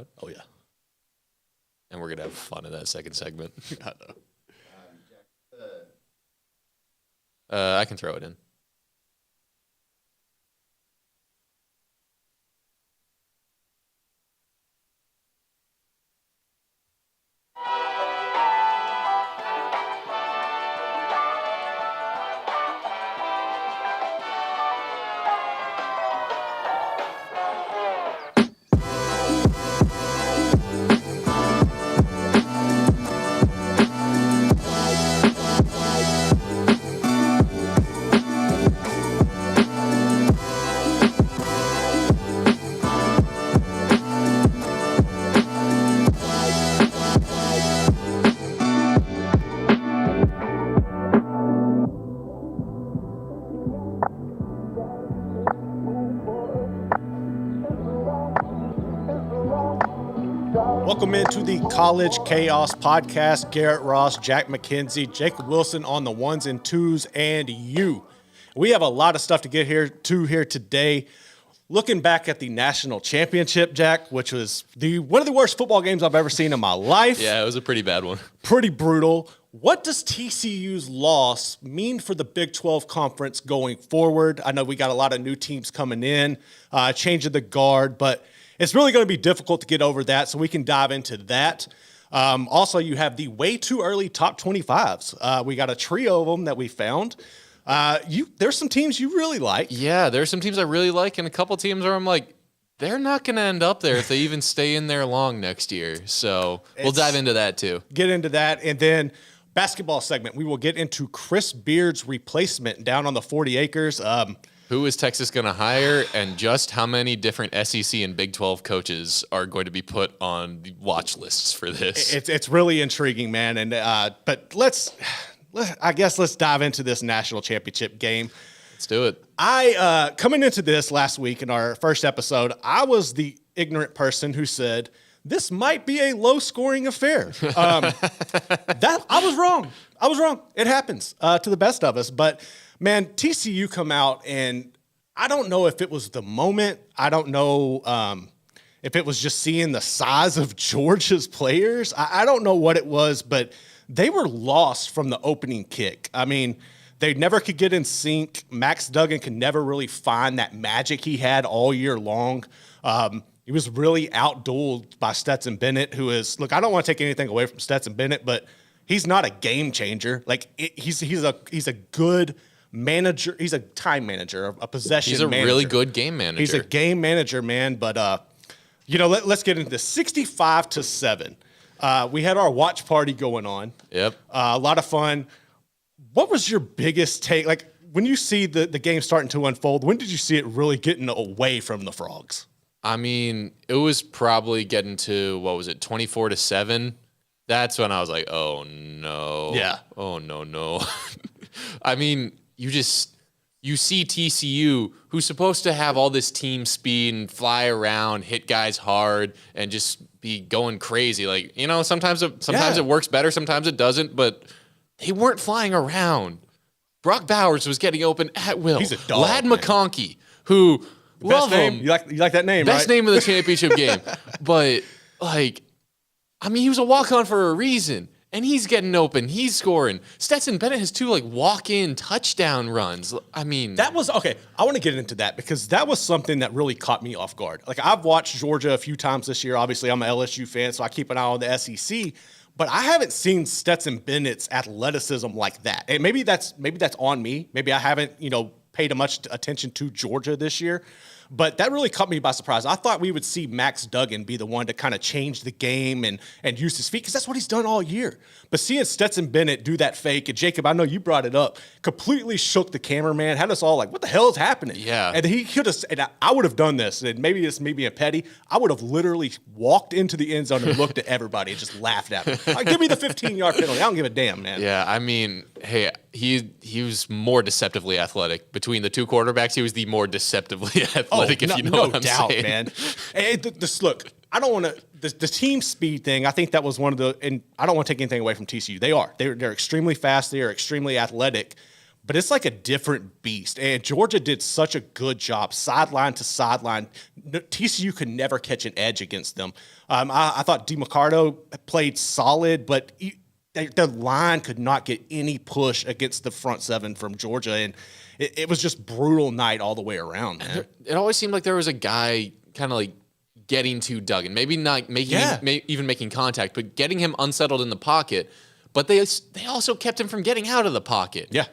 crowd. Oh, yeah. And we're going to have fun in that second segment. I know. I can throw it in. Welcome into the College Chaos Podcast. Garrett Ross, Jack Mackenzie, Jacob Wilson on the ones and twos, and you. We have a lot of stuff to get here today. Looking back at the national championship, Jack, which was one of the worst football games I've ever seen in my life. Yeah, it was a pretty bad one. Pretty brutal. What does TCU's loss mean for the Big 12 Conference going forward? I know we got a lot of new teams coming in, changing the guard, but it's really going to be difficult to get over that, so we can dive into that. Also, you have the way too early top 25s. We got a trio of them that we found. There's some teams you really like. Yeah, there's some teams I really like, and a couple teams where I'm like, they're not going to end up there if they even stay in there long next year. So we'll dive into that too. Get into that, and then basketball segment, we will get into Chris Beard's replacement down on the 40 acres. Who is Texas going to hire, and just how many different SEC and Big 12 coaches are going to be put on the watch lists for this? It's really intriguing, man. And but let's dive into this national championship game. Let's do it. Coming into this last week in our first episode, I was the ignorant person who said this might be a low-scoring affair. That I was wrong. It happens to the best of us, but. Man, TCU come out, and I don't know if it was the moment. I don't know if it was just seeing the size of Georgia's players. I don't know what it was, but they were lost from the opening kick. I mean, they never could get in sync. Max Duggan could never really find that magic he had all year long. He was really outdueled by Stetson Bennett, who is, look, I don't want to take anything away from Stetson Bennett, but he's not a game changer. Like, he's a good manager. He's a time manager, a possession manager. He's a really good game manager. He's a game manager, man. But, let's get into this. 65-7. We had our watch party going on. Yep. A lot of fun. What was your biggest take? Like, when you see the game starting to unfold, when did you see it really getting away from the Frogs? I mean, it was probably getting to, 24-7. That's when I was like, oh, no. Yeah. Oh, no. I mean, you see TCU, who's supposed to have all this team speed and fly around, hit guys hard, and just be going crazy. Like, sometimes it works better, sometimes it doesn't, but they weren't flying around. Brock Bowers was getting open at will. He's a dog, Lad man. McConkey, who love name. him. You like that name, Best right? name of the championship game. But, he was a walk-on for a reason. And he's getting open. He's scoring. Stetson Bennett has 2 walk-in touchdown runs. I mean, that was okay. I want to get into that because that was something that really caught me off guard. Like, I've watched Georgia a few times this year. Obviously, I'm an LSU fan, so I keep an eye on the SEC. But I haven't seen Stetson Bennett's athleticism like that. And maybe that's on me. Maybe I haven't paid much attention to Georgia this year. But that really caught me by surprise. I thought we would see Max Duggan be the one to kind of change the game and use his feet because that's what he's done all year. But seeing Stetson Bennett do that fake, and Jacob, I know you brought it up, completely shook the cameraman, had us all like, what the hell is happening? Yeah. And he could have, and I would have done this, and maybe it's me being petty, I would have literally walked into the end zone and looked at everybody and just laughed at them. Give me the 15-yard penalty. I don't give a damn, man. Yeah, I mean, hey, he was more deceptively athletic. Between the two quarterbacks, he was the more deceptively athletic, you know what I'm saying. Man. Look, I don't want to. The team speed thing, I think that was one of the, and I don't want to take anything away from TCU. They're extremely fast. They are extremely athletic. but it's like a different beast. And Georgia did such a good job, sideline to sideline. TCU could never catch an edge against them. I thought DeMarcado played solid, but the line could not get any push against the front seven from Georgia. And it was just brutal night all the way around, man. It always seemed like there was a guy kind of like getting to Duggan, maybe not making even making contact, but getting him unsettled in the pocket. But they also kept him from getting out of the pocket. Yeah.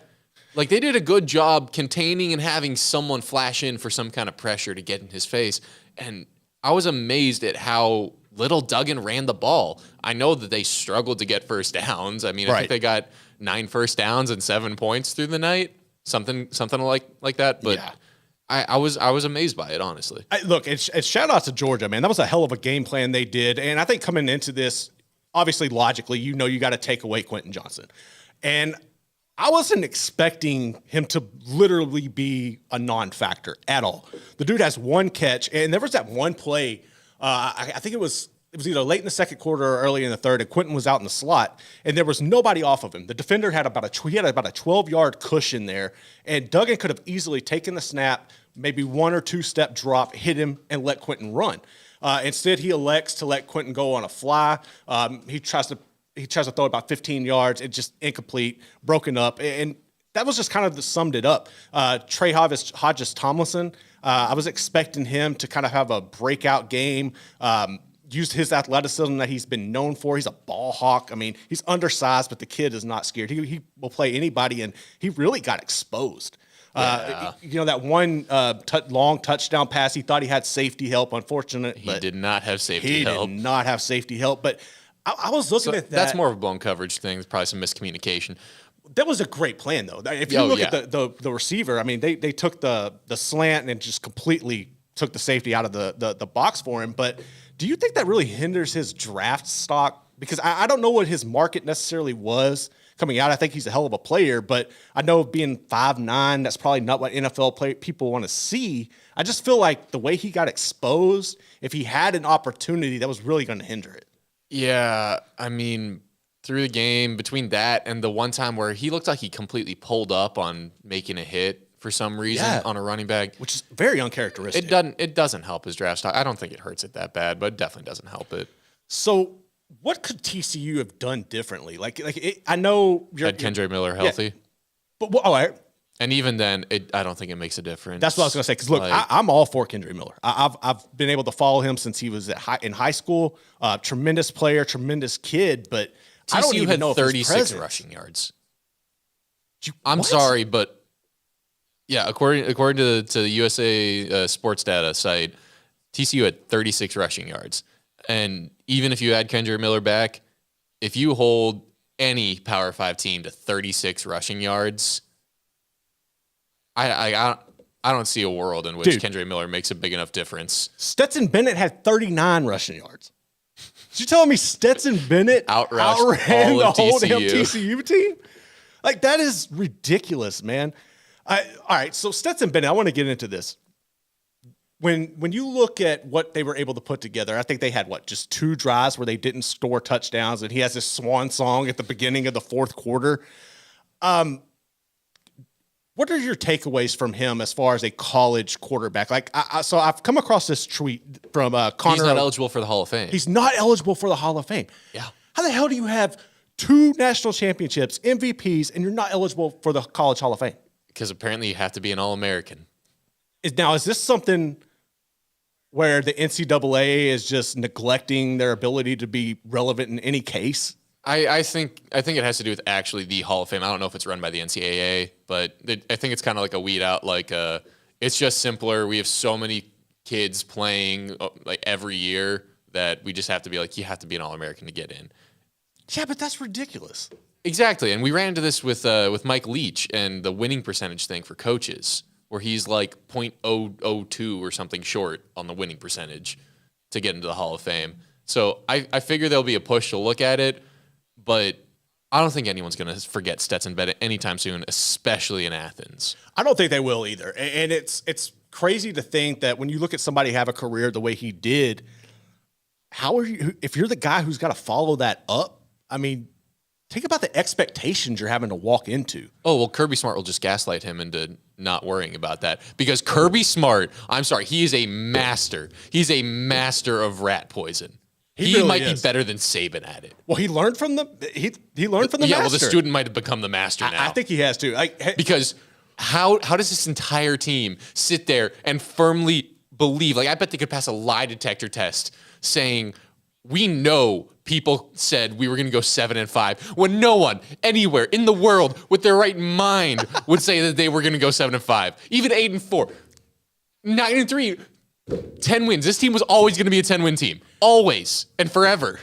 Like they did a good job containing and having someone flash in for some kind of pressure to get in his face. And I was amazed at how little Duggan ran the ball. I know that they struggled to get first downs. I mean, I think they got 9 first downs and 7 points through the night, something like that. But I was amazed by it, honestly. Look, it's shout out to Georgia, man. That was a hell of a game plan they did. And I think coming into this, obviously logically, you got to take away Quentin Johnson. And I wasn't expecting him to literally be a non-factor at all. The dude has 1 catch, and there was that one play. I think it was either late in the second quarter or early in the third, and Quentin was out in the slot, and there was nobody off of him. The defender had about a 12-yard cushion there, and Duggan could have easily taken the snap, maybe 1 or 2 step drop, hit him, and let Quentin run. Instead, he elects to let Quentin go on a fly. He tries to throw about 15 yards. It's just incomplete, broken up, and that was just kind of summed it up. Trey Hodges-Tomlinson, I was expecting him to kind of have a breakout game, use his athleticism that he's been known for. He's a ball hawk. I mean, he's undersized, but the kid is not scared. He will play anybody, and he really got exposed. That one long touchdown pass, he thought he had safety help. Unfortunately, he did not have safety help. He did not have safety help, but I was looking at that. That's more of a blown coverage thing. There's probably some miscommunication. That was a great plan, though. If you look at the receiver, I mean, they took the slant and just completely took the safety out of the box for him. But do you think that really hinders his draft stock? Because I don't know what his market necessarily was coming out. I think he's a hell of a player, but I know being 5'9", that's probably not what NFL people want to see. I just feel like the way he got exposed, if he had an opportunity, that was really going to hinder it. Yeah, I mean, through the game, between that and the one time where he looked like he completely pulled up on making a hit for some reason on a running back, which is very uncharacteristic. It doesn't help his draft stock. I don't think it hurts it that bad, but it definitely doesn't help it. So what could TCU have done differently? I know had Kendre Miller healthy, but all right. And even then, I don't think it makes a difference. That's what I was going to say. Because look, I'm all for Kendre Miller. I've been able to follow him since he was in high school. Tremendous player, tremendous kid. But TCU I don't even know if 36 rushing yards. I'm sorry, but yeah, according to the USA Sports Data site, TCU had 36 rushing yards. And even if you add Kendre Miller back, if you hold any Power 5 team to 36 rushing yards, I don't see a world in which Kendre Miller makes a big enough difference. Stetson Bennett had 39 rushing yards. You telling me Stetson Bennett outran the whole damn TCU team? Like, that is ridiculous, man. All right, so Stetson Bennett, I want to get into this. When you look at what they were able to put together, I think they had, just 2 drives where they didn't score touchdowns, and he has this swan song at the beginning of the fourth quarter. What are your takeaways from him as far as a college quarterback? So I've come across this tweet from Connor. He's not eligible for the Hall of Fame. He's not eligible for the Hall of Fame. Yeah. How the hell do you have 2 national championships, MVPs, and you're not eligible for the College Hall of Fame? Because apparently you have to be an All-American. Is this something where the NCAA is just neglecting their ability to be relevant in any case? I think it has to do with actually the Hall of Fame. I don't know if it's run by the NCAA, but I think it's kind of like a weed out. It's just simpler. We have so many kids playing every year that we just have to be you have to be an All-American to get in. Yeah, but that's ridiculous. Exactly, and we ran into this with Mike Leach and the winning percentage thing for coaches, where he's like .002 or something short on the winning percentage to get into the Hall of Fame. So I figure there'll be a push to look at it. But I don't think anyone's going to forget Stetson Bennett anytime soon, especially in Athens. I don't think they will either. And it's crazy to think that when you look at somebody have a career the way he did, how are you? If you're the guy who's got to follow that up, I mean, think about the expectations you're having to walk into. Oh, well, Kirby Smart will just gaslight him into not worrying about that. Because Kirby Smart, I'm sorry, he is a master. He's a master of rat poison. He really might is. be better than Saban at it. Well, he learned from the master. Yeah, well, the student might have become the master now. I think he has to. Because how does this entire team sit there and firmly believe, like I bet they could pass a lie detector test saying, we know people said we were going to go 7-5 when no one anywhere in the world with their right mind would say that they were going to go 7-5, even 8-4, 9-3, 10 wins. This team was always going to be a 10-win team, always and forever.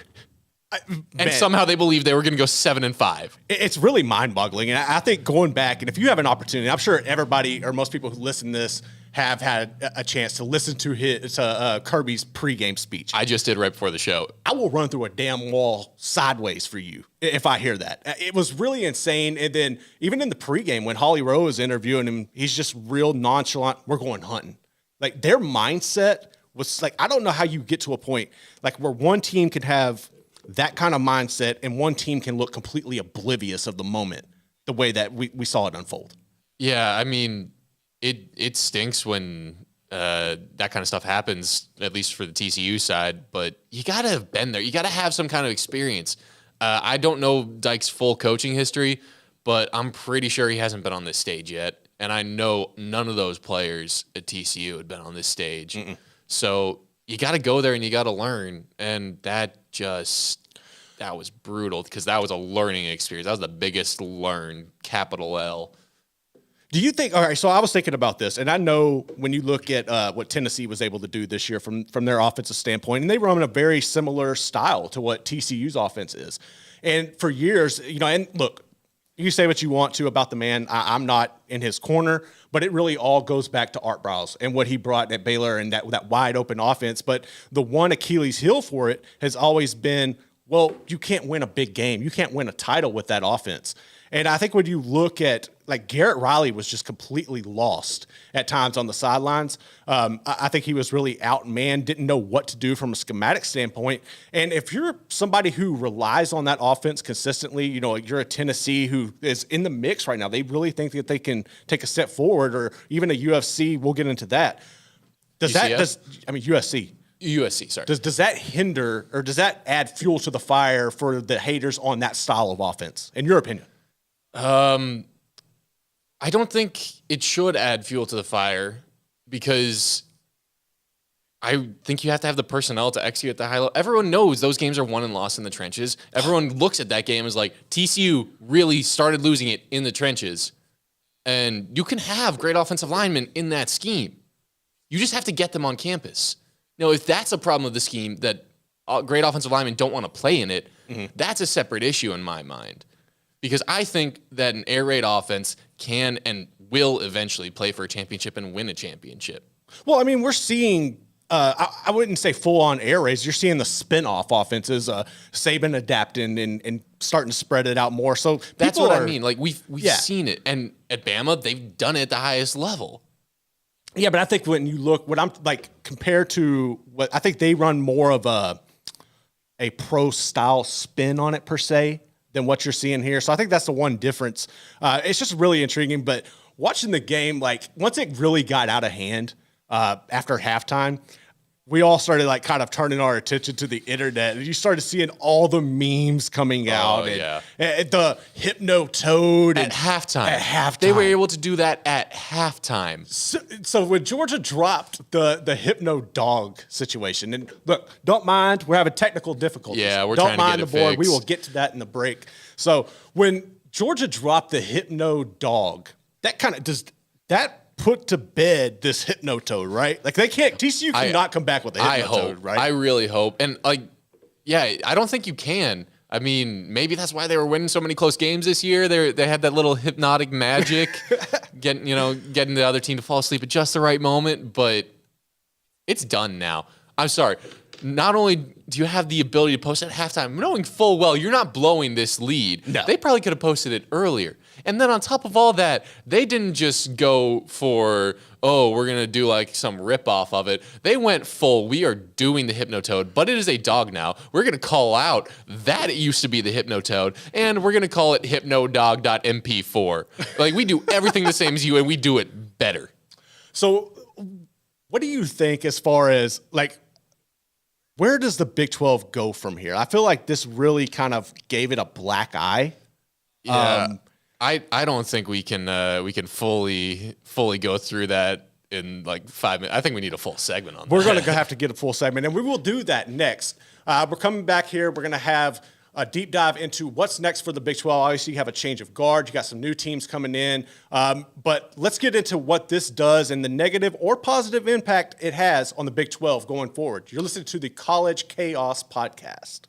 And somehow they believed they were going to go 7-5. It's really mind-boggling. And I think going back, and if you have an opportunity, I'm sure everybody or most people who listen to this have had a chance to listen to Kirby's pregame speech. I just did right before the show. I will run through a damn wall sideways for you if I hear that. It was really insane. And then even in the pregame, when Holly Rowe was interviewing him, he's just real nonchalant. We're going hunting. Like their mindset was like, I don't know how you get to a point like where one team can have that kind of mindset and one team can look completely oblivious of the moment, the way that we saw it unfold. Yeah, I mean, it stinks when that kind of stuff happens, at least for the TCU side, but you got to have been there. You got to have some kind of experience. I don't know Dyke's full coaching history, but I'm pretty sure he hasn't been on this stage yet. And I know none of those players at TCU had been on this stage. Mm-mm. So you got to go there and you got to learn. And that was brutal because that was a learning experience. That was the biggest learn, capital L. Do you think, all right, so I was thinking about this, and I know when you look at what Tennessee was able to do this year from their offensive standpoint, and they run a very similar style to what TCU's offense is. And for years, and look, you say what you want to about the man. I'm not in his corner, but it really all goes back to Art Briles and what he brought at Baylor and that wide open offense. But the one Achilles heel for it has always been, well, you can't win a big game. You can't win a title with that offense. And I think when you look at, like, Garrett Riley was just completely lost at times on the sidelines. I think he was really outmanned, didn't know what to do from a schematic standpoint. And if you're somebody who relies on that offense consistently, you're a Tennessee who is in the mix right now. They really think that they can take a step forward, or even a UFC. We'll get into that. USC. USC, sorry. Does that hinder or does that add fuel to the fire for the haters on that style of offense, in your opinion? I don't think it should add fuel to the fire because I think you have to have the personnel to execute at the high level. Everyone knows those games are won and lost in the trenches. Everyone looks at that game as like TCU really started losing it in the trenches. And you can have great offensive linemen in that scheme. You just have to get them on campus. Now, if that's a problem with the scheme, that great offensive linemen don't want to play in it, that's a separate issue in my mind. Because I think that an air raid offense can and will eventually play for a championship and win a championship. Well, I mean, we're seeing, I wouldn't say full-on air raids. You're seeing the spin-off offenses, Saban adapting and starting to spread it out more. So that's what I mean. Like, we've seen it. And at Bama, they've done it at the highest level. Yeah, but I think when you look, what I'm like, compared to what I think they run more of a pro-style spin on it, per se, than what you're seeing here. So I think that's the one difference. It's just really intriguing. But watching the game, like, once it really got out of hand after halftime, we all started like kind of turning our attention to the internet, and you started seeing all the memes coming out. And the hypno toad at halftime. At halftime, they were able to do that at halftime. So when Georgia dropped the hypno dog situation, and look, don't mind, we're having technical difficulties. Yeah, we're don't trying to mind get the it board. fixed. We will get to that in the break. So when Georgia dropped the hypno dog, that kind of does that put to bed this hypno toad, right? Like TCU cannot come back with a hypno toad, right? I really hope. And I don't think you can. I mean, maybe that's why they were winning so many close games this year. They had that little hypnotic magic, getting the other team to fall asleep at just the right moment, but it's done now. I'm sorry. Not only do you have the ability to post at halftime, knowing full well you're not blowing this lead, no. They probably could have posted it earlier. And then on top of all that, they didn't just go for, oh, we're going to do like some ripoff of it. They went full, we are doing the Hypnotoad, but it is a dog now. We're going to call out that it used to be the Hypnotoad, and we're going to call it hypnodog.mp4. Like, we do everything the same as you, and we do it better. So what do you think as far as, like, where does the Big 12 go from here? I feel like this really kind of gave it a black eye. Yeah, I don't think we can fully go through that in like 5 minutes. I think we need a full segment on that. We're going to have to get a full segment, and we will do that next. We're coming back here. We're going to have a deep dive into what's next for the Big 12. Obviously, you have a change of guard. You got some new teams coming in. But let's get into what this does and the negative or positive impact it has on the Big 12 going forward. You're listening to the College Chaos Podcast.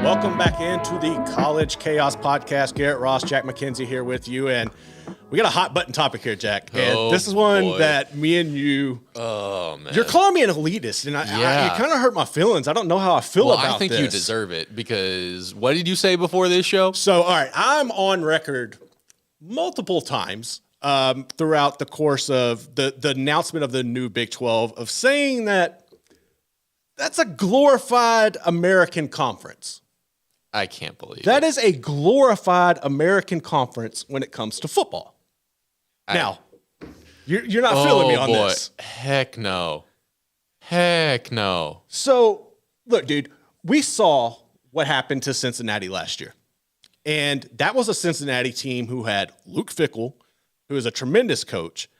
Welcome back into the College Chaos Podcast. Garrett Ross, Jack Mackenzie here with you, and we got a hot button topic here, Jack. And this is one that me and you. Oh man, you're calling me an elitist, and you kind of hurt my feelings. I don't know how I feel about this. I think you deserve it because what did you say before this show? So, all right, I'm on record multiple times throughout the course of the announcement of the new Big 12 of saying that that's a glorified American conference. I can't believe that is a glorified American conference when it comes to football. Now, you're not feeling me on this. Heck no. Heck no. So, look, dude, we saw what happened to Cincinnati last year. And that was a Cincinnati team who had Luke Fickell, who is a tremendous coach,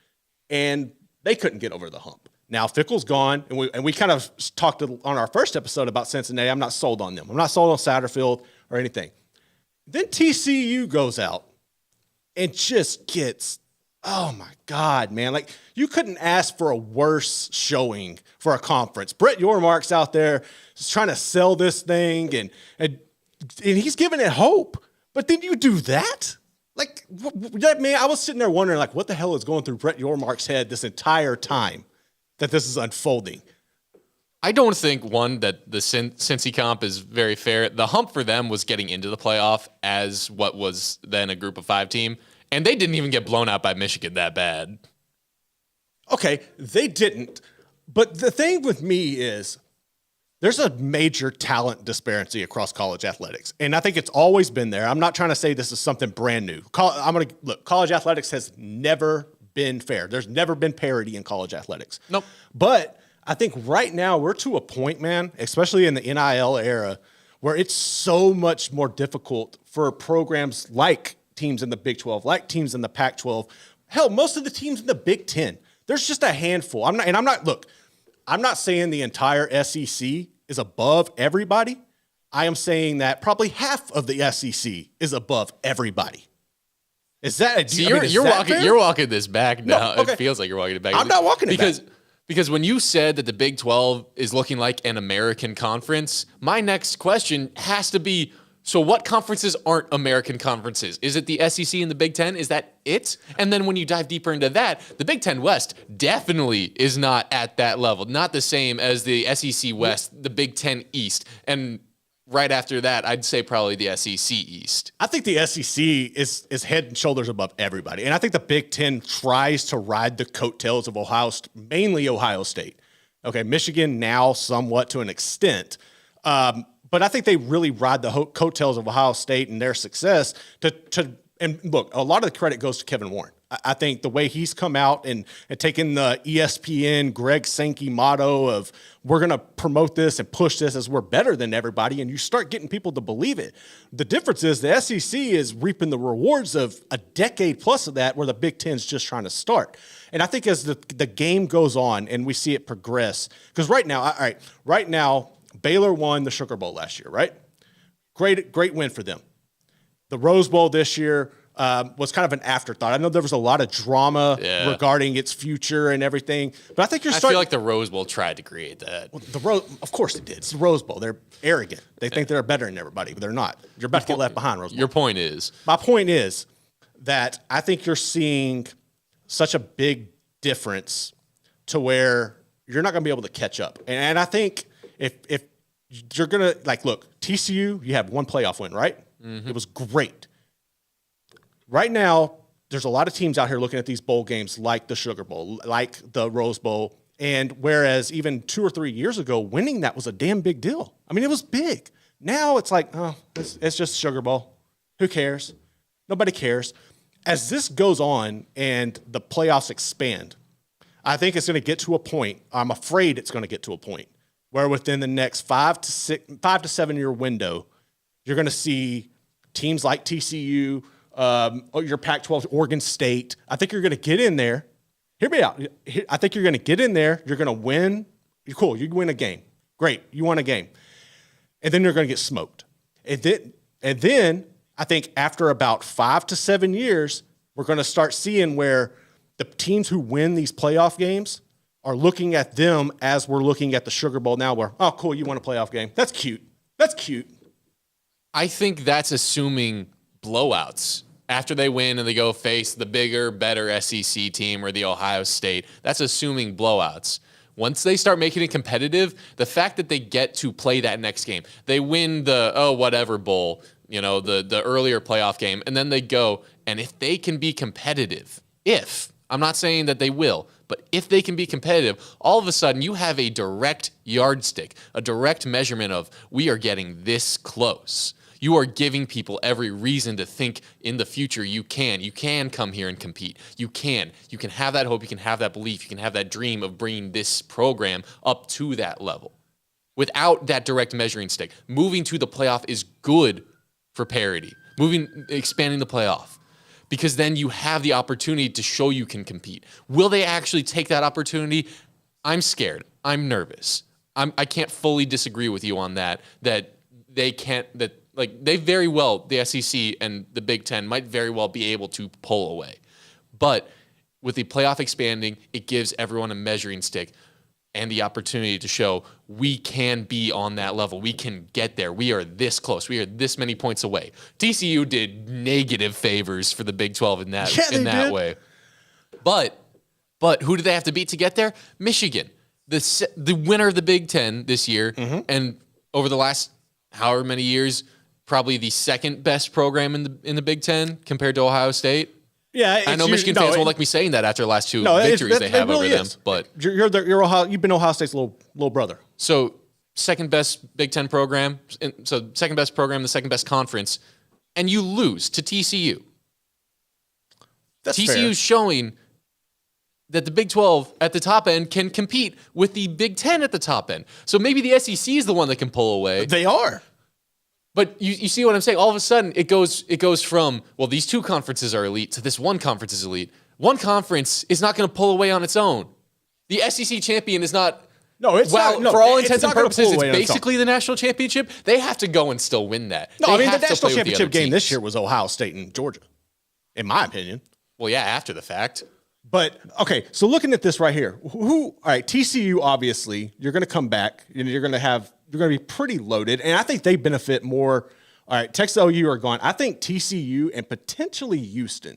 and they couldn't get over the hump. Now, Fickell's gone, and we kind of talked on our first episode about Cincinnati. I'm not sold on them. I'm not sold on Satterfield or anything. Then TCU goes out and just gets, oh, my God, man. Like, you couldn't ask for a worse showing for a conference. Brett Yormark's out there just trying to sell this thing, and he's giving it hope. But then you do that? Like, that man, I was sitting there wondering, like, what the hell is going through Brett Yormark's head this entire time that this is unfolding? I don't think, one, that the Cincy comp is very fair. The hump for them was getting into the playoff as what was then a group of 5 team, and they didn't even get blown out by Michigan that bad. Okay, they didn't. But the thing with me is there's a major talent disparity across college athletics. And I think it's always been there. I'm not trying to say this is something brand new. College athletics has never been fair. There's never been parity in college athletics. Nope. But I think right now we're to a point, man, especially in the NIL era, where it's so much more difficult for programs like teams in the Big 12, like teams in the Pac-12. Hell, most of the teams in the Big 10. There's just a handful. I'm not saying the entire SEC is above everybody. I am saying that probably half of the SEC is above everybody. Is that? You're walking this back now. No, okay. It feels like you're walking it back. I'm not walking it back. Because when you said that the Big 12 is looking like an American conference, my next question has to be, so what conferences aren't American conferences? Is it the SEC and the Big 10? Is that it? And then when you dive deeper into that, the Big 10 West definitely is not at that level. Not the same as the SEC West, the Big 10 East. And right after that, I'd say probably the SEC East. I think the SEC is head and shoulders above everybody. And I think the Big 10 tries to ride the coattails of mainly Ohio State. Okay, Michigan now somewhat to an extent. But I think they really ride the coattails of Ohio State and their success and look, a lot of the credit goes to Kevin Warren. I think the way he's come out and taken the ESPN Greg Sankey motto of we're going to promote this and push this as we're better than everybody, and you start getting people to believe it. The difference is the SEC is reaping the rewards of a decade plus of that where the Big Ten is just trying to start. And I think as the game goes on and we see it progress, because right now, Baylor won the Sugar Bowl last year, right? Great win for them. The Rose Bowl this year was kind of an afterthought. I know there was a lot of drama regarding its future and everything, but I think I feel like the Rose Bowl tried to create that. Well, of course it did. It's the Rose Bowl. They're arrogant. They think they're better than everybody, but they're not. You're about to get left behind, Rose Bowl. Your point is? My point is that I think you're seeing such a big difference to where you're not going to be able to catch up. And I think if you're going to, look, TCU, you have one playoff win, right? Mm-hmm. It was great. Right now, there's a lot of teams out here looking at these bowl games like the Sugar Bowl, like the Rose Bowl, and whereas even 2 or 3 years ago, winning that was a damn big deal. I mean, it was big. Now it's like, it's just Sugar Bowl. Who cares? Nobody cares. As this goes on and the playoffs expand, I think it's going to get to a point, I'm afraid it's going to get to a point, where within the next 5 to 7 year window, you're going to see teams like TCU, your Pac-12, Oregon State. I think you're going to get in there. Hear me out. I think you're going to get in there. You're going to win. Cool. You win a game. Great. You won a game. And then you're going to get smoked. And then I think after about 5 to 7 years, we're going to start seeing where the teams who win these playoff games are looking at them as we're looking at the Sugar Bowl now where, oh, cool, you won a playoff game. That's cute. That's cute. I think that's assuming blowouts. After they win and they go face the bigger, better SEC team or the Ohio State, that's assuming blowouts. Once they start making it competitive, the fact that they get to play that next game, they win the whatever bowl, the earlier playoff game, and then they go, and if they can be competitive, I'm not saying that they will, but if they can be competitive, all of a sudden you have a direct yardstick, a direct measurement of we are getting this close. You are giving people every reason to think in the future you can come here and compete. You can have that hope, you can have that belief, you can have that dream of bringing this program up to that level. Without that direct measuring stick, moving to the playoff is good for parity. Expanding the playoff. Because then you have the opportunity to show you can compete. Will they actually take that opportunity? I'm scared. I'm nervous. I can't fully disagree with you on that they can't, they very well, the SEC and the Big Ten might very well be able to pull away. But with the playoff expanding, it gives everyone a measuring stick. and the opportunity to show we can be on that level. We can get there. We are this close. We are this many points away. TCU did negative favors for the Big 12 in that way. But who do they have to beat to get there? Michigan, the winner of the Big 10 this year, and over the last however many years, probably the second best program in the Big 10 compared to Ohio State. Yeah, I know Michigan fans won't like me saying that after the last two victories they have over them, but you've been Ohio State's little brother. So second best Big 10 program, so second best program, the second best conference, and you lose to TCU. That's TCU's showing that the Big 12 at the top end can compete with the Big 10 at the top end. So maybe the SEC is the one that can pull away. They are. But you see what I'm saying? All of a sudden, it goes from, well, these two conferences are elite to this one conference is elite. One conference is not going to pull away on its own. The SEC champion is not. No, it's not. No, for all intents and purposes, it's basically basically the national championship. They have to go and still win that. No, I mean, the national championship game teams. this year was Ohio State and Georgia, in my opinion. Well, yeah, after the fact. But, okay, so looking at this right here, all right, TCU, obviously, you're going to come back, and you're going to be pretty loaded, and I think they benefit more. All right, Texas OU are gone. I think TCU and potentially Houston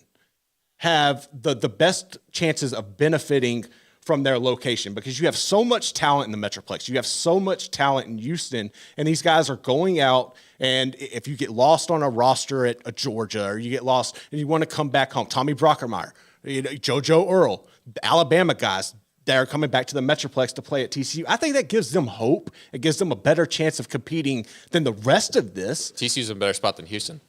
have the best chances of benefiting from their location because you have so much talent in the Metroplex. You have so much talent in Houston, and these guys are going out, and if you get lost on a roster at Georgia or you get lost and you want to come back home, Tommy Brockermeyer, JoJo Earl, the Alabama guys that are coming back to the Metroplex to play at TCU. I think that gives them hope. It gives them a better chance of competing than the rest of this. TCU's in a better spot than Houston.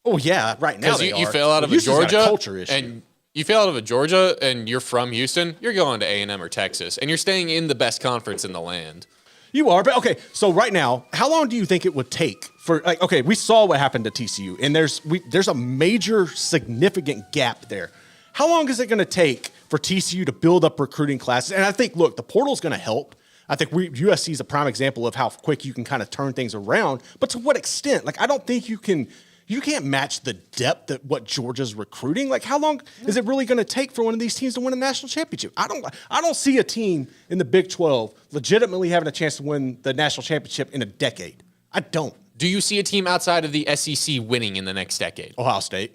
Oh, yeah, right now because you fail out of a Georgia and you fail out of a Georgia and you're from Houston, you're going to A&M or Texas, and you're staying in the best conference in the land. You are, but okay, so right now, how long do you think it would take for, like, okay, we saw what happened to TCU, and there's a major significant gap there. How long is it going to take for TCU to build up recruiting classes? And I think, look, the portal's going to help. I think USC is a prime example of how quick you can kind of turn things around. But to what extent? Like, I don't think you can't match the depth of what Georgia's recruiting. Like, how long is it really going to take for one of these teams to win a national championship? I don't see a team in the Big 12 legitimately having a chance to win the national championship in a decade. I don't. Do you see a team outside of the SEC winning in the next decade? Ohio State.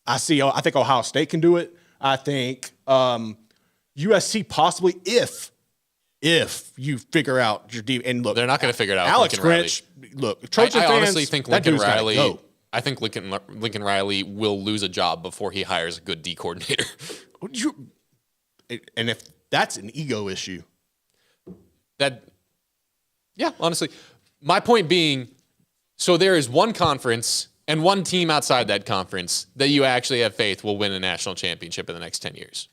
I think Ohio State can do it. I think USC possibly if you figure out your deep and look, they're not going to figure it out. Alex Grinch, look, Trojan fans, I honestly think Lincoln Riley. Go. I think Lincoln Riley will lose a job before he hires a good D coordinator. And if that's an ego issue, honestly, my point being, so there is one conference and one team outside that conference that you actually have faith will win a national championship in the next 10 years.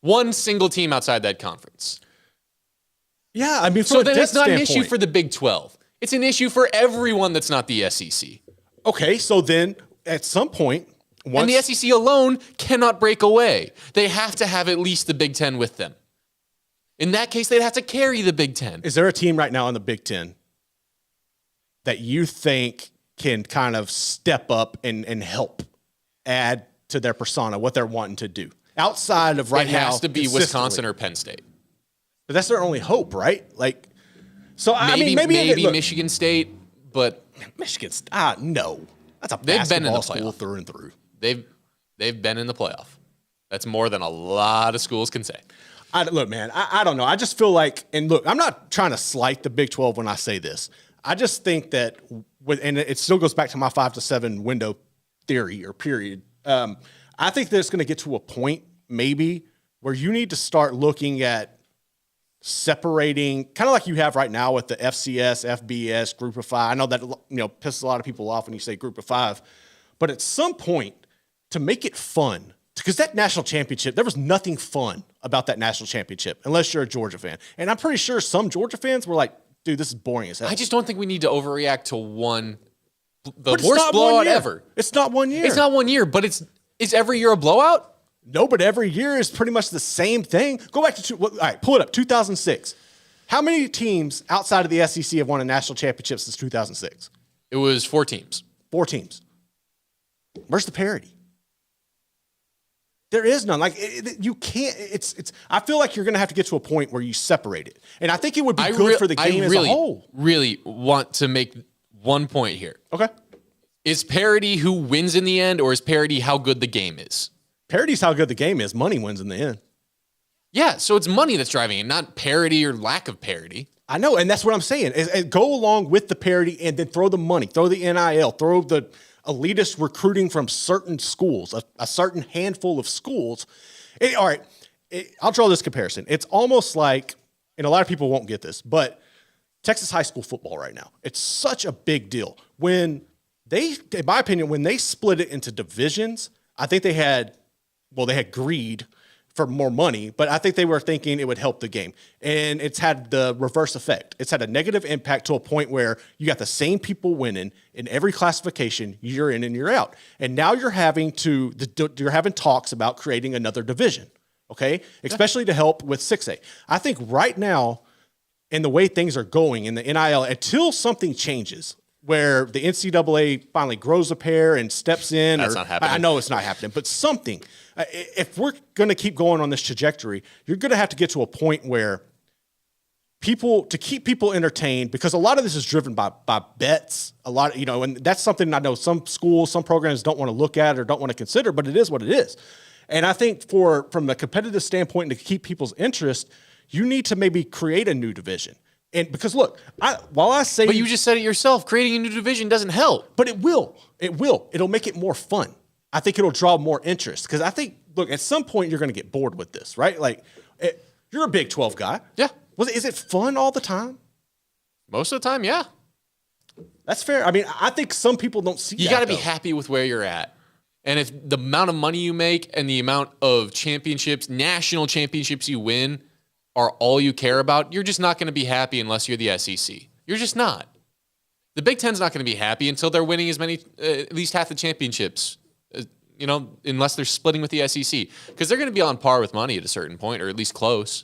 One single team outside that conference. Yeah, I mean, so then it's not an issue for the Big 12. It's an issue for everyone that's not the SEC. Okay, so then at some point, and the SEC alone cannot break away. They have to have at least the Big 10 with them. In that case, they'd have to carry the Big 10. Is there a team right now in the Big 10 that you think can kind of step up and help add to their persona, what they're wanting to do? Outside of right now, it has to be Wisconsin or Penn State. But that's their only hope, right? Like, so maybe Michigan State, but Michigan State, no, that's a basketball school through and through. They've been in the playoff. That's more than a lot of schools can say. Look, man, I don't know. I just feel like, and look, I'm not trying to slight the Big 12 when I say this. I just think that, and it still goes back to my 5 to 7 window theory or period. I think that it's going to get to a point maybe where you need to start looking at separating, kind of like you have right now with the FCS, FBS, Group of Five. I know that pisses a lot of people off when you say Group of Five, but at some point to make it fun, because that national championship, there was nothing fun about that national championship unless you're a Georgia fan, and I'm pretty sure some Georgia fans were like, "Dude, this is boring as hell." I just don't think we need to overreact to the worst blowout ever. It's not 1 year. It's not 1 year, but is every year a blowout? No, but every year is pretty much the same thing. Go back to all right, pull it up. 2006. How many teams outside of the SEC have won a national championship since 2006? It was 4 teams. 4 teams. Where's the parity? There is none. Like you can't. It's. I feel like you're going to have to get to a point where you separate it, and I think it would be good for the game as a whole. Really want to make one point here. Okay. Is parity who wins in the end, or is parity how good the game is? Parity's how good the game is. Money wins in the end. Yeah, so it's money that's driving it, not parity or lack of parity. I know, and that's what I'm saying. Is go along with the parity and then throw the money, throw the NIL, throw the elitist recruiting from certain schools, a certain handful of schools. All right, I'll draw this comparison. It's almost like, and a lot of people won't get this, but Texas high school football right now, it's such a big deal. When they, in my opinion, when they split it into divisions, I think they had greed for more money, but I think they were thinking it would help the game. And it's had the reverse effect. It's had a negative impact to a point where you got the same people winning in every classification year in and year out. And now you're having talks about creating another division, okay? Especially to help with 6A. I think right now, in the way things are going in the NIL, until something changes, where the NCAA finally grows a pair and steps in. That's not happening. I know it's not happening, but something. If we're going to keep going on this trajectory, you're going to have to get to a point where to keep people entertained, because a lot of this is driven by bets. A lot, and that's something I know some schools, some programs don't want to look at or don't want to consider, but it is what it is. And I think from a competitive standpoint and to keep people's interest, you need to maybe create a new division. And because look, but you just said it yourself, creating a new division doesn't help. But it will. It'll make it more fun. I think it'll draw more interest, because I think, look, at some point you're going to get bored with this, right? Like, you're a Big 12 guy. Yeah. Is it fun all the time? Most of the time, yeah. That's fair. I mean, I think some people don't see that. You got to be happy with where you're at. And if the amount of money you make and the amount of championships, national championships you win are all you care about, you're just not going to be happy unless you're the SEC. You're just not. The Big Ten's not going to be happy until they're winning at least half the championships, unless they're splitting with the SEC. Because they're going to be on par with money at a certain point, or at least close.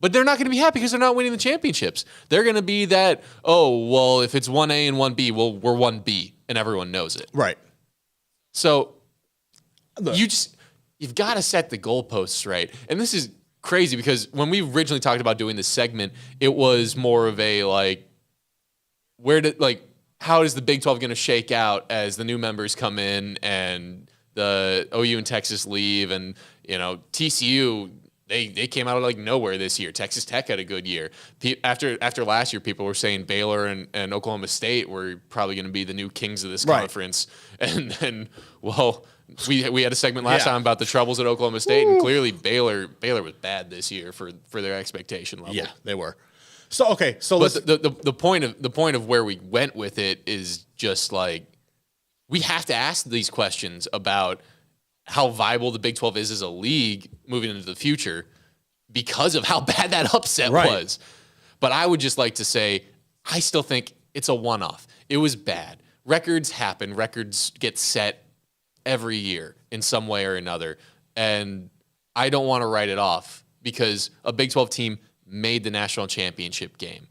But they're not going to be happy because they're not winning the championships. They're going to be that, if it's 1A and 1B, well, we're 1B, and everyone knows it. Right. So you've got to set the goalposts right. And this is crazy, because when we originally talked about doing this segment, it was more of a how is the Big 12 going to shake out as the new members come in and the OU and Texas leave, and TCU, they came out of nowhere this year. Texas Tech had a good year. After last year, people were saying Baylor and Oklahoma State were probably going to be the new kings of this conference, and then we had a segment last time about the troubles at Oklahoma State, and clearly Baylor was bad this year for their expectation level. Yeah, they were. So okay, but the point of where we went with it is just we have to ask these questions about how viable the Big 12 is as a league moving into the future, because of how bad that upset was. But I would just like to say, I still think it's a one-off. It was bad. Records happen. Records get set every year in some way or another. And I don't want to write it off, because a Big 12 team made the national championship game.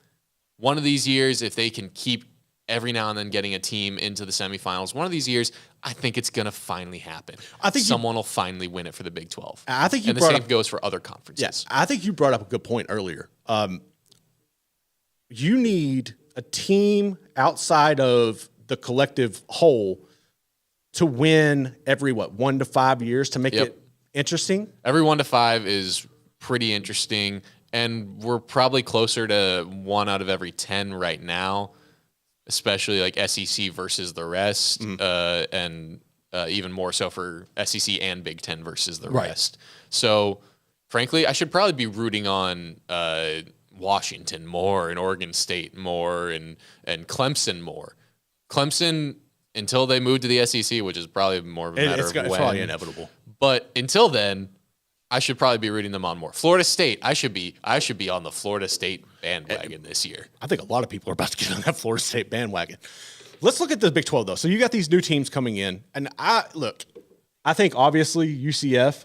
One of these years, if they can keep every now and then getting a team into the semifinals, one of these years, I think it's going to finally happen. I think someone will finally win it for the Big 12. I think the same goes for other conferences. Yes, I think you brought up a good point earlier. You need a team outside of the collective whole to win every 1 to 5 years to make it interesting. Every 1 to 5 is pretty interesting, and we're probably closer to 1 out of every 10 right now, especially SEC versus the rest, and even more so for SEC and Big Ten versus the rest. So, frankly, I should probably be rooting on Washington more, and Oregon State more, and Clemson more. Clemson, until they move to the SEC, which is probably more of a matter of when. It's probably inevitable. But until then, I should probably be rooting them on more. Florida State, I should be on the Florida State bandwagon this year. I think a lot of people are about to get on that Florida State bandwagon. Let's look at the Big 12, though. So you got these new teams coming in. And I think obviously UCF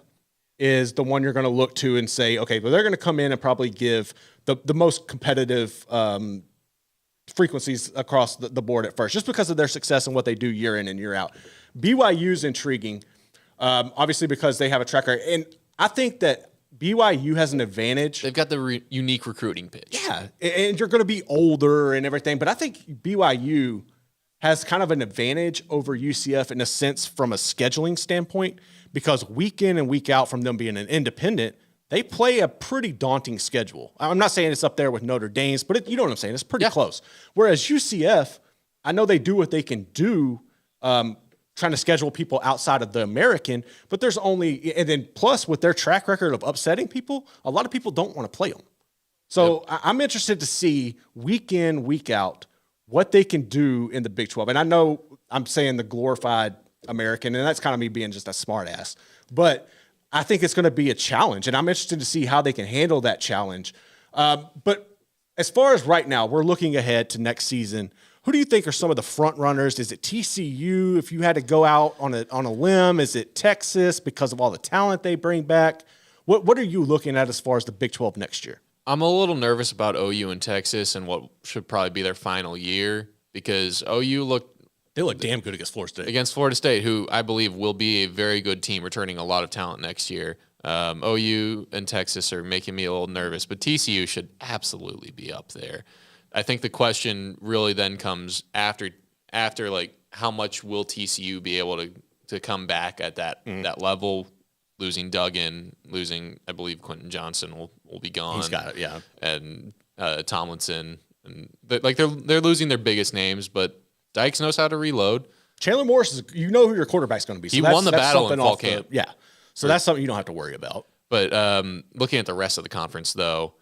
is the one you're going to look to and say, okay, well, they're going to come in and probably give the most competitive frequencies across the board at first, just because of their success and what they do year in and year out. BYU's intriguing. obviously because they have a track record. And I think that BYU has an advantage. They've got the unique recruiting pitch. Yeah, and you're going to be older and everything, but I think BYU has kind of an advantage over UCF in a sense from a scheduling standpoint because week in and week out from them being an independent, they play a pretty daunting schedule. I'm not saying it's up there with Notre Dame's, but you know what I'm saying. It's pretty close. Whereas UCF, I know they do what they can do trying to schedule people outside of the American, but there's only – and then plus with their track record of upsetting people, a lot of people don't want to play them. So I'm interested to see week in, week out what they can do in the Big 12. And I know I'm saying the glorified American, and that's kind of me being just a smart ass. But I think it's going to be a challenge, and I'm interested to see how they can handle that challenge. But as far as right now, we're looking ahead to next season. Who do you think are some of the front runners? Is it TCU if you had to go out on a limb? Is it Texas because of all the talent they bring back? What are you looking at as far as the Big 12 next year? I'm a little nervous about OU and Texas and what should probably be their final year because OU look damn good against Florida State. Against Florida State, who I believe will be a very good team, returning a lot of talent next year. OU and Texas are making me a little nervous, but TCU should absolutely be up there. I think the question really then comes after like how much will TCU be able to come back at that level. Losing Duggan, I believe Quentin Johnson will be gone. He's got it, yeah. And Tomlinson, and they're losing their biggest names, but Dykes knows how to reload. Chandler Morris you know who your quarterback's going to be. So he won the battle in fall camp. Yeah, so that's something you don't have to worry about. But looking at the rest of the conference, though,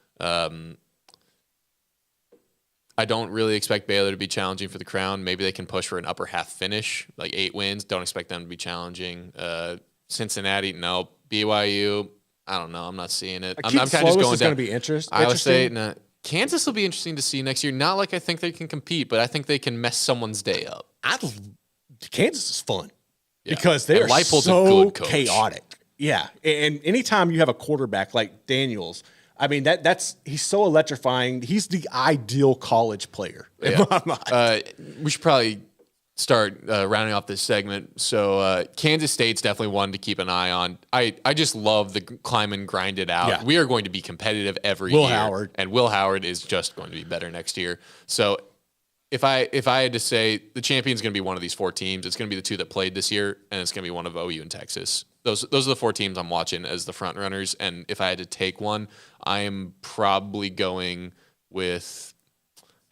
I don't really expect Baylor to be challenging for the crown. Maybe they can push for an upper half finish, like 8 wins. Don't expect them to be challenging. Cincinnati, no. BYU, I don't know. I'm not seeing it. I'm kind of just going down. Going to be interesting. Iowa State, no. Kansas will be interesting to see next year. Not like I think they can compete, but I think they can mess someone's day up. Kansas is fun because they are Leipold's so a good coach. Chaotic. Yeah, and anytime you have a quarterback like Daniels, I mean he's so electrifying. He's the ideal college player in my mind. We should probably start rounding off this segment. So Kansas State's definitely one to keep an eye on. I just love the climb and grind it out. Yeah. We are going to be competitive every year. Howard. And Will Howard is just going to be better next year. So if I had to say the champion's going to be one of these 4 teams, it's going to be the 2 that played this year, and it's going to be one of OU and Texas. Those are the 4 teams I'm watching as the front runners. And if I had to take one, I am probably going with,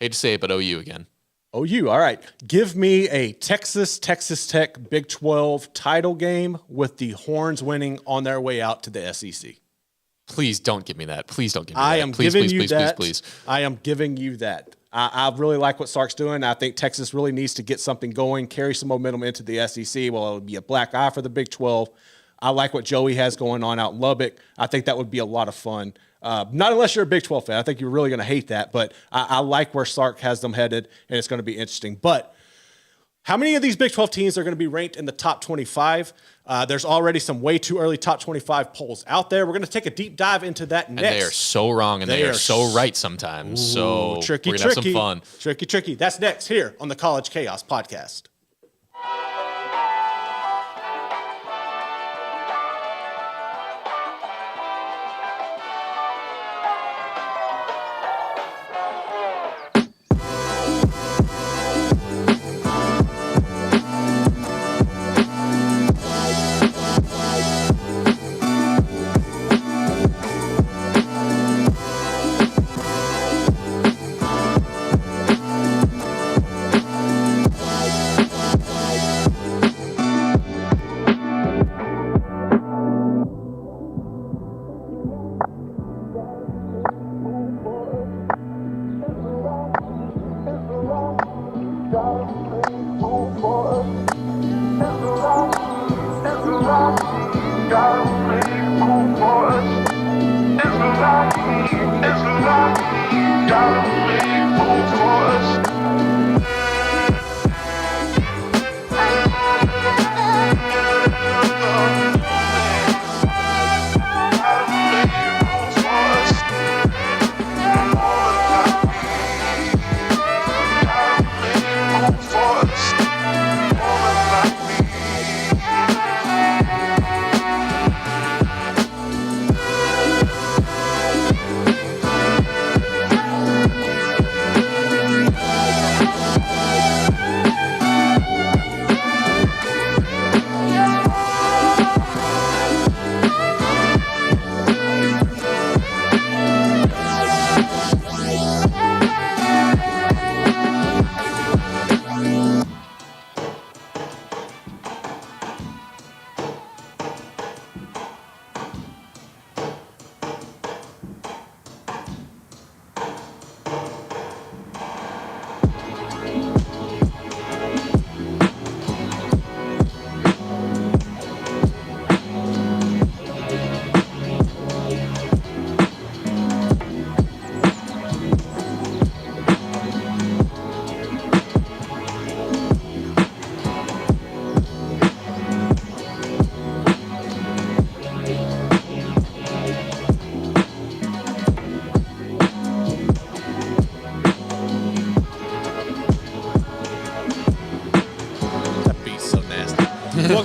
hate to say it, but OU again. OU, all right. Give me a Texas Tech Big 12 title game with the Horns winning on their way out to the SEC. Please don't give me that. Please don't give me that. I am giving you that. Please. I am giving you that. I really like what Sark's doing. I think Texas really needs to get something going, carry some momentum into the SEC. Well, it would be a black eye for the Big 12. I like what Joey has going on out in Lubbock. I think that would be a lot of fun. Not unless you're a Big 12 fan. I think you're really going to hate that. But I like where Sark has them headed, and it's going to be interesting. But how many of these Big 12 teams are going to be ranked in the top 25? There's already some way too early top 25 polls out there. We're going to take a deep dive into that next. And they are so wrong, and they are so right sometimes. Ooh, so tricky, we're going to have some fun. Tricky. That's next here on the College Chaos Podcast.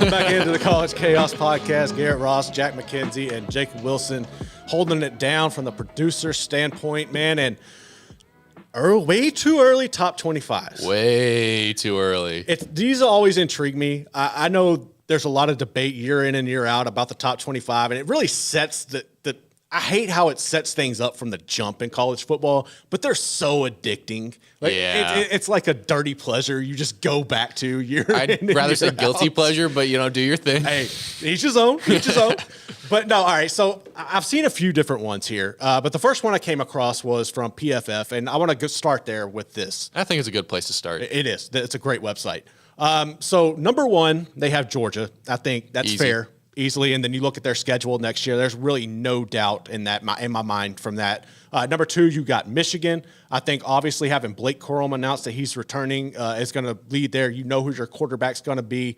Welcome back into the College Chaos Podcast. Garrett Ross, Jack Mackenzie, and Jacob Wilson holding it down from the producer standpoint, man. And way too early top 25s. Way too early. These always intrigue me. I know there's a lot of debate year in and year out about the top 25, and it really sets the I hate how it sets things up from the jump in college football, but they're so addicting. Like, it's like a dirty pleasure you just go back to year I'd rather say guilty pleasure, but, do your thing. Hey, each his own, each his own. But no, all right, so I've seen a few different ones here, but the first one I came across was from PFF, and I want to start there with this. I think it's a good place to start. It is. It's a great website. So number one, they have Georgia. I think that's fair. Easily, and then you look at their schedule next year. There's really no doubt in my mind from that. Number two, you got Michigan. I think obviously having Blake Corum announce that he's returning is going to lead there. You know who your quarterback's going to be.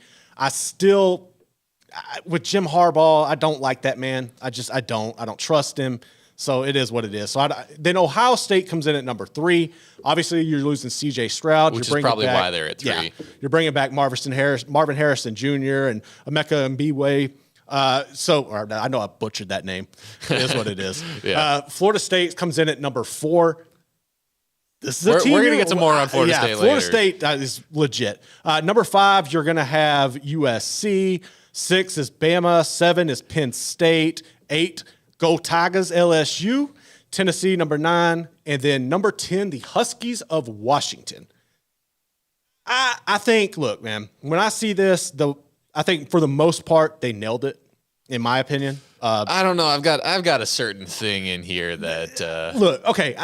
With Jim Harbaugh, I don't like that man. I don't trust him. So it is what it is. So then Ohio State comes in at number three. Obviously, you're losing C.J. Stroud. Which is probably why they're at three. Yeah, you're bringing back Marvin Harrison Jr. and Emeka Mbigwe. I know I butchered that name. It is what it is. Yeah. Florida State comes in at number four. This is a team. We're going to get some more on Florida State later. Florida State is legit. Number five, you're going to have USC. 6 is Bama. 7 is Penn State. 8, Go Tigers, LSU. Tennessee, number 9. And then number 10, the Huskies of Washington. I think, look, man, when I see this, I think for the most part, they nailed it, in my opinion. I don't know. I've got a certain thing in here that look. Okay,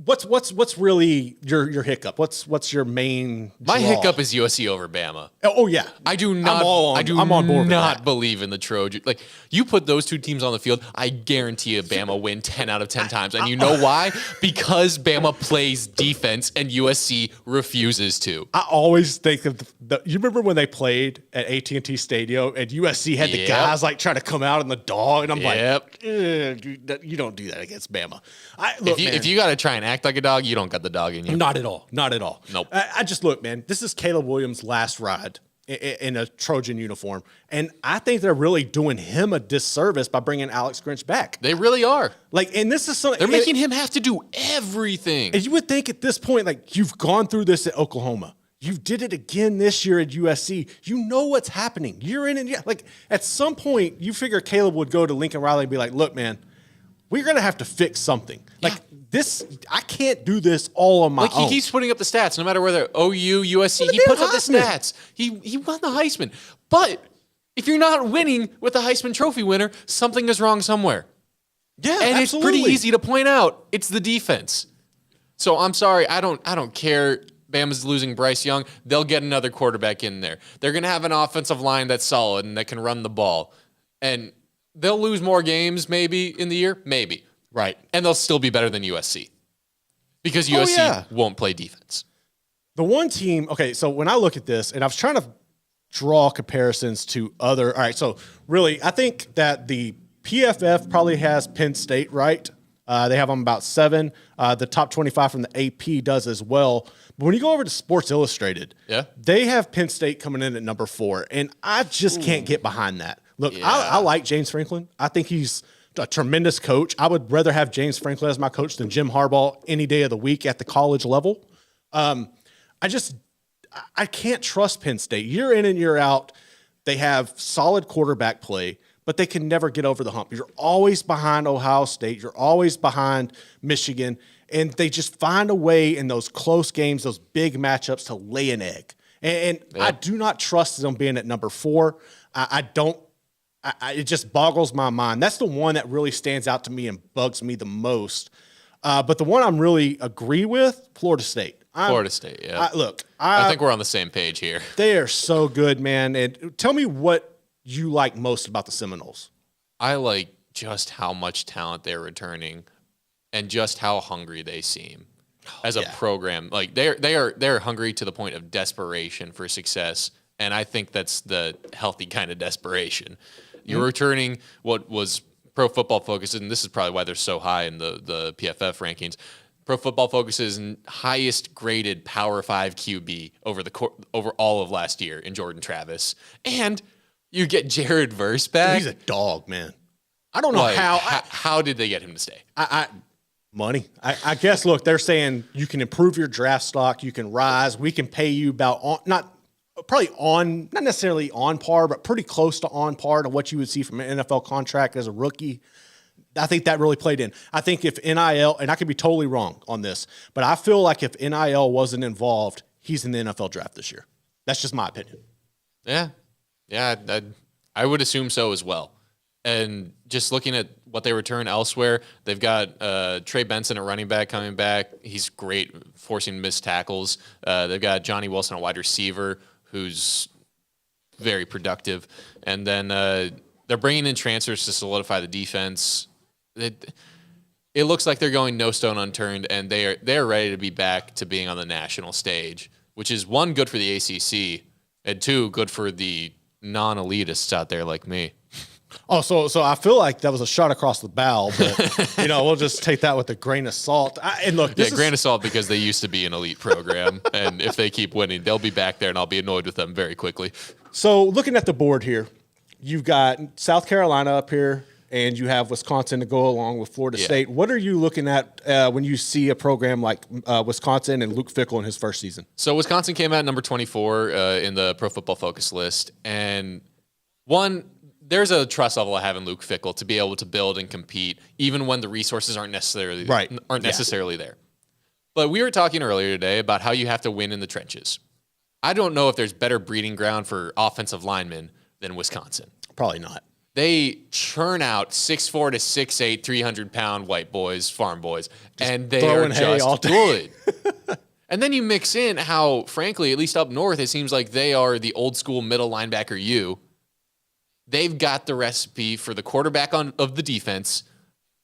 what's really your hiccup? What's your main? My draw? hiccup is USC over Bama. Oh yeah, I do not. I'm on board. Not believe in the Trojan. Like you put those two teams on the field, I guarantee you Bama win 10 out of 10 times, and you know why? Because Bama plays defense and USC refuses to. I always think of you remember when they played at AT&T Stadium and USC had the guys like trying to come out in the dog. And I'm like, you don't do that against Bama. If you got to try and act like a dog, you don't got the dog in you. Not at all. Not at all. Nope. I just look, man, this is Caleb Williams' last ride in a Trojan uniform. And I think they're really doing him a disservice by bringing Alex Grinch back. They really are. And this is something. They're making him have to do everything. And you would think at this point, you've gone through this at Oklahoma. You did it again this year at USC. You know what's happening. You're in and at some point, you figure Caleb would go to Lincoln Riley and be like, look, man, we're going to have to fix something. This, I can't do this all on my own. He keeps putting up the stats, no matter whether OU, USC, he puts up the stats. He won the Heisman. But if you're not winning with the Heisman Trophy winner, something is wrong somewhere. Yeah, and absolutely. It's pretty easy to point out. It's the defense. So I'm sorry, I don't care. Bama's losing Bryce Young. They'll get another quarterback in there. They're going to have an offensive line that's solid and that can run the ball. And they'll lose more games maybe in the year. Maybe. Right. And they'll still be better than USC. Because USC won't play defense. The one team, okay, so when I look at this, and I was trying to draw comparisons to other, all right, so really, I think that the PFF probably has Penn State right. They have them about 7. The top 25 from the AP does as well. But when you go over to Sports Illustrated, they have Penn State coming in at number 4, and I just can't get behind that. Look, I like James Franklin. I think he's a tremendous coach. I would rather have James Franklin as my coach than Jim Harbaugh any day of the week at the college level. I can't trust Penn State. Year in and year out, they have solid quarterback play, but they can never get over the hump. You're always behind Ohio State. You're always behind Michigan. And they just find a way in those close games, those big matchups, to lay an egg. And I do not trust them being at number 4. It just boggles my mind. That's the one that really stands out to me and bugs me the most. But the one I'm really agree with, Florida State. Florida State, yeah. I think we're on the same page here. They are so good, man. And tell me what you like most about the Seminoles. I like just how much talent they're returning and just how hungry they seem as a program. Like they're hungry to the point of desperation for success. And I think that's the healthy kind of desperation. You're returning what was Pro Football Focus, and this is probably why they're so high in the PFF rankings. Pro Football Focus's highest graded Power 5 QB over all of last year in Jordan Travis. And You get Jared Verse back. He's a dog, man. I don't know Like, how. how did they get him to stay? Money. I guess, look, they're saying you can improve your draft stock. You can rise. We can pay you about not necessarily on par, but pretty close to on par to what you would see from an NFL contract as a rookie. I think that really played in. I think if NIL, and I could be totally wrong on this, but I feel like if NIL wasn't involved, he's in the NFL draft this year. That's just my opinion. Yeah. I would assume so as well. And just looking at what they return elsewhere, they've got Trey Benson at running back coming back. He's great forcing missed tackles. They've got Johnny Wilson, a wide receiver, who's very productive. And then they're bringing in transfers to solidify the defense. It looks like they're going no stone unturned, and they're ready to be back to being on the national stage, which is, one, good for the ACC, and two, good for the non-elitists out there like me. Oh, so I feel like that was a shot across the bow, but we'll just take that with a grain of salt. Grain of salt, because they used to be an elite program, and if they keep winning, they'll be back there, and I'll be annoyed with them very quickly. So looking at the board here, you've got South Carolina up here, and you have Wisconsin to go along with Florida State. What are you looking at when you see a program like Wisconsin and Luke Fickell in his first season? So Wisconsin came out number 24 in the Pro Football Focus list, and there's a trust level of having Luke Fickell to be able to build and compete, even when the resources aren't necessarily there. But we were talking earlier today about how you have to win in the trenches. I don't know if there's better breeding ground for offensive linemen than Wisconsin. Probably not. They churn out 6'4" to 6'8", 300-pound white boys, farm boys, and they are just good. And then you mix in how, frankly, at least up north, it seems like they are the old school middle linebacker U. They've got the recipe for the quarterback of the defense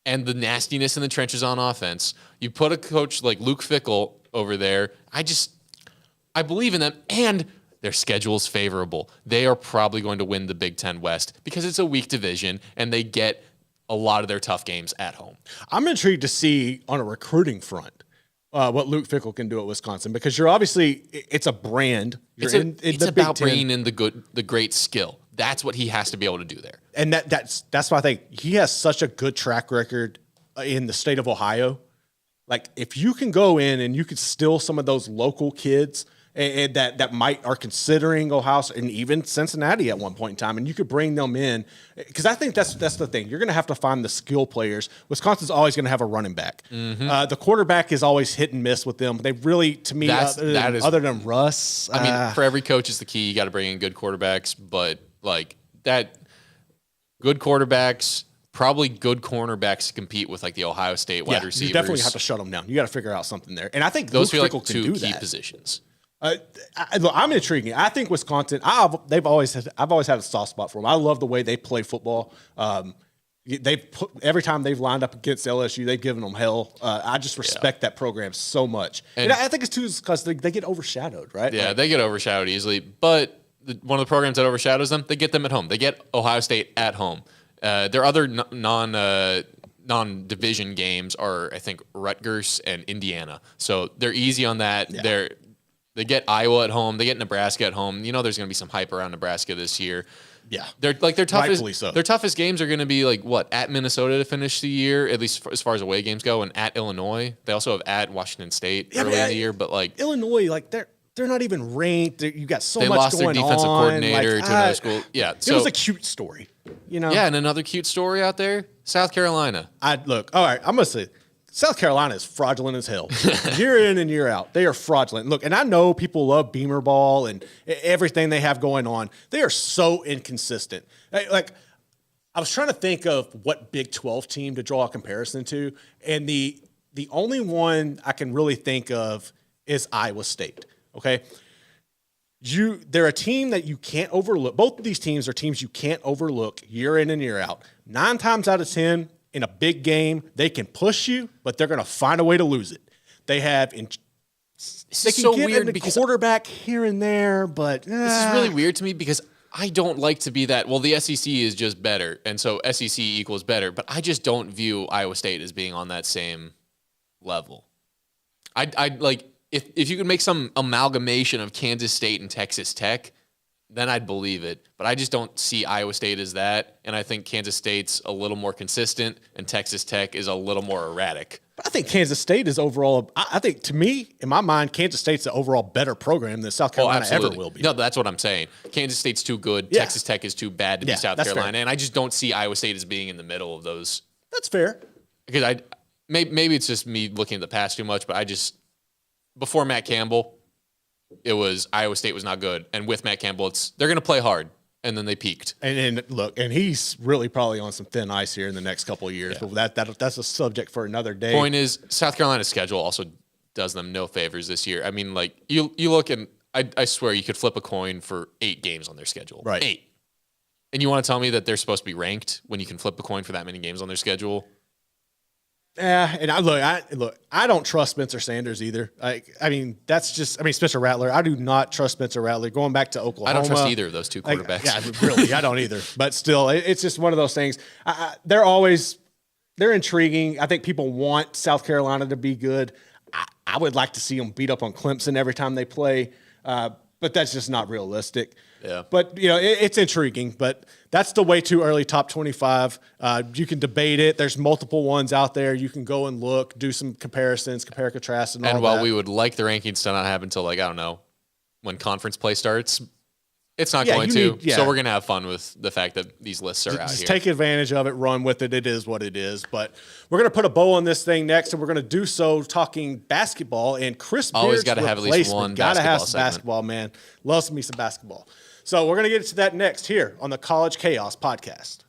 and the nastiness in the trenches on offense. You put a coach like Luke Fickell over there. I believe in them, and their schedule's favorable. They are probably going to win the Big Ten West because it's a weak division, and they get a lot of their tough games at home. I'm intrigued to see on a recruiting front what Luke Fickell can do at Wisconsin, because it's a brand. It's about bringing in the great skill. That's what he has to be able to do there. And that's why I think he has such a good track record in the state of Ohio. Like, if you can go in and you could steal some of those local kids and that are considering Ohio and even Cincinnati at one point in time, and you could bring them in, because I think that's the thing. You're going to have to find the skill players. Wisconsin's always going to have a running back. Mm-hmm. The quarterback is always hit and miss with them. They really, to me, other than Russ. I mean, for every coach is the key. You got to bring in good quarterbacks, but like that, good quarterbacks, probably good cornerbacks to compete with like the Ohio State wide receivers. You definitely have to shut them down. You got to figure out something there, and I think those feel like two key positions. Look, I'm intriguing. I think Wisconsin. I've always had a soft spot for them. I love the way they play football. Every time they've lined up against LSU, they've given them hell. I just respect that program so much, and I think it's too because they get overshadowed, right? Yeah, they get overshadowed easily. But one of the programs that overshadows them, they get them at home. They get Ohio State at home. Their other non-division games are, I think, Rutgers and Indiana. So they're easy on that. Yeah. They get Iowa at home. They get Nebraska at home. There's going to be some hype around Nebraska this year. Yeah, their toughest games are going to be like at Minnesota to finish the year, at least as far as away games go, and at Illinois. They also have at Washington State early in the year, but Illinois, they're not even ranked. You got so much going on. They lost their defensive coordinator to another school. Yeah, it was a cute story. Yeah, and another cute story out there, South Carolina. All right, I'm gonna say South Carolina is fraudulent as hell. Year in and year out, they are fraudulent. Look, and I know people love Beamer ball and everything they have going on. They are so inconsistent. Like, I was trying to think of what Big 12 team to draw a comparison to, and the only one I can really think of is Iowa State. Okay, they're a team that you can't overlook. Both of these teams are teams you can't overlook year in and year out. 9 times out of 10. In a big game, they can push you, but they're going to find a way to lose it. They can get a quarterback here and there, but this is really weird to me because I don't like to be that. Well, the SEC is just better, and so SEC equals better. But I just don't view Iowa State as being on that same level. I'd like if you could make some amalgamation of Kansas State and Texas Tech. then I'd believe it. But I just don't see Iowa State as that. And I think Kansas State's a little more consistent and Texas Tech is a little more erratic. I think Kansas State is overall, I think to me, in my mind, Kansas State's the overall better program than South Carolina ever will be. No, that's what I'm saying. Kansas State's too good. Yeah. Texas Tech is too bad to be South Carolina. Fair. And I just don't see Iowa State as being in the middle of those. That's fair. Because maybe it's just me looking at the past too much, but before Matt Campbell, it was Iowa State was not good. And with Matt Campbell, they're going to play hard. And then they peaked. And look, and he's really probably on some thin ice here in the next couple of years. Yeah. But that's a subject for another day. Point is, South Carolina's schedule also does them no favors this year. I mean, like you look and I swear you could flip a coin for 8 games on their schedule. Right. 8. And you want to tell me that they're supposed to be ranked when you can flip a coin for that many games on their schedule? Yeah, and I don't trust Spencer Sanders either. Spencer Rattler. I do not trust Spencer Rattler. Going back to Oklahoma, I don't trust either of those two quarterbacks. Really, I don't either. But still, it's just one of those things. They're intriguing. I think people want South Carolina to be good. I would like to see them beat up on Clemson every time they play, but that's just not realistic. Yeah. But, it's intriguing, but that's the way too early top 25. You can debate it. There's multiple ones out there. You can go and look, do some comparisons, compare, contrast, and all that. And while we would like the rankings to not happen until, I don't know, when conference play starts, it's not going to. So we're going to have fun with the fact that these lists are out here. Just take advantage of it, run with it. It is what it is. But we're going to put a bow on this thing next, and we're going to do so talking basketball. And Chris Beard's always got to have at least one gotta basketball have some segment. Basketball, man. Loves me some basketball. So we're going to get to that next here on the College Chaos Podcast.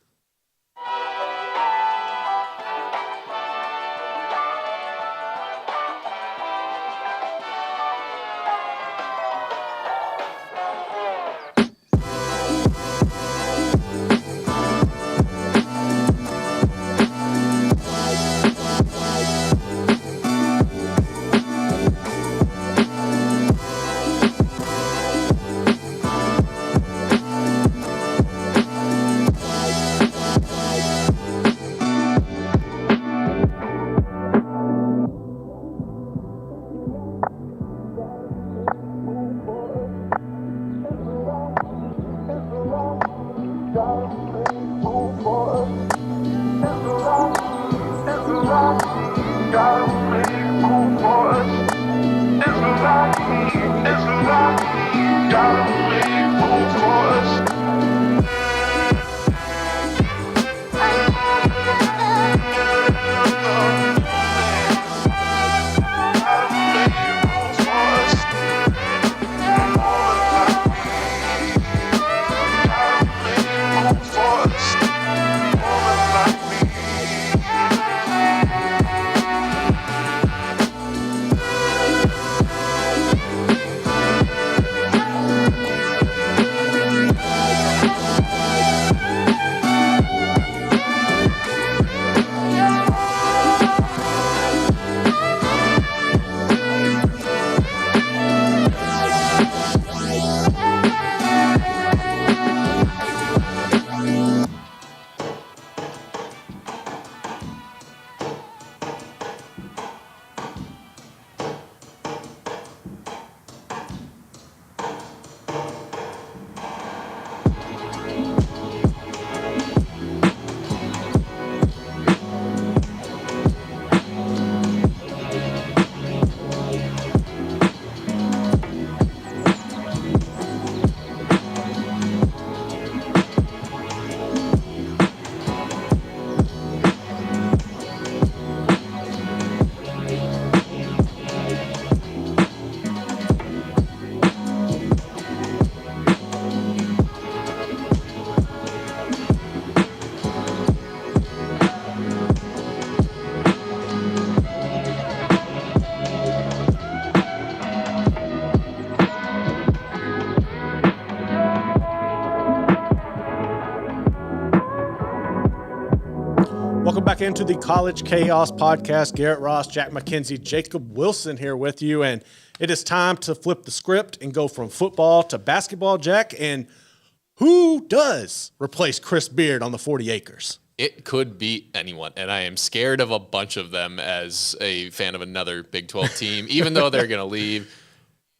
Welcome back into the College Chaos Podcast. Garrett Ross, Jack Mackenzie, Jacob Wilson here with you. And it is time to flip the script and go from football to basketball, Jack. And who does replace Chris Beard on the 40 acres? It could be anyone, and I am scared of a bunch of them as a fan of another Big 12 team, even though they're going to leave.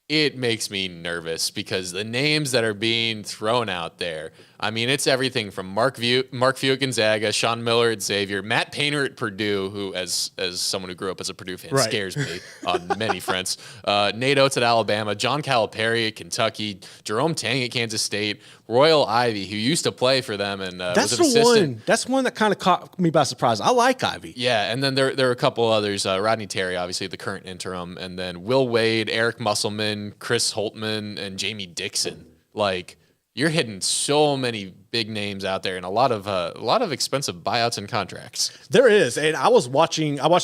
it makes me nervous because the names that are being thrown out there, I mean, it's everything from Mark Few at Gonzaga, Sean Miller at Xavier, Matt Painter at Purdue, who, as someone who grew up as a Purdue fan, Right. scares me on many fronts. Nate Oates at Alabama, John Calipari at Kentucky, Jerome Tang at Kansas State, Royal Ivy, who used to play for them and That's was an assistant. one. That's one that kind of caught me by surprise. I like Ivy. Yeah, and then there are a couple others. Rodney Terry, obviously the current interim, and then Will Wade, Eric Musselman, Chris Holtman, and Jamie Dixon. Like, you're hitting so many big names out there, and a lot of expensive buyouts and contracts. There is, and I watched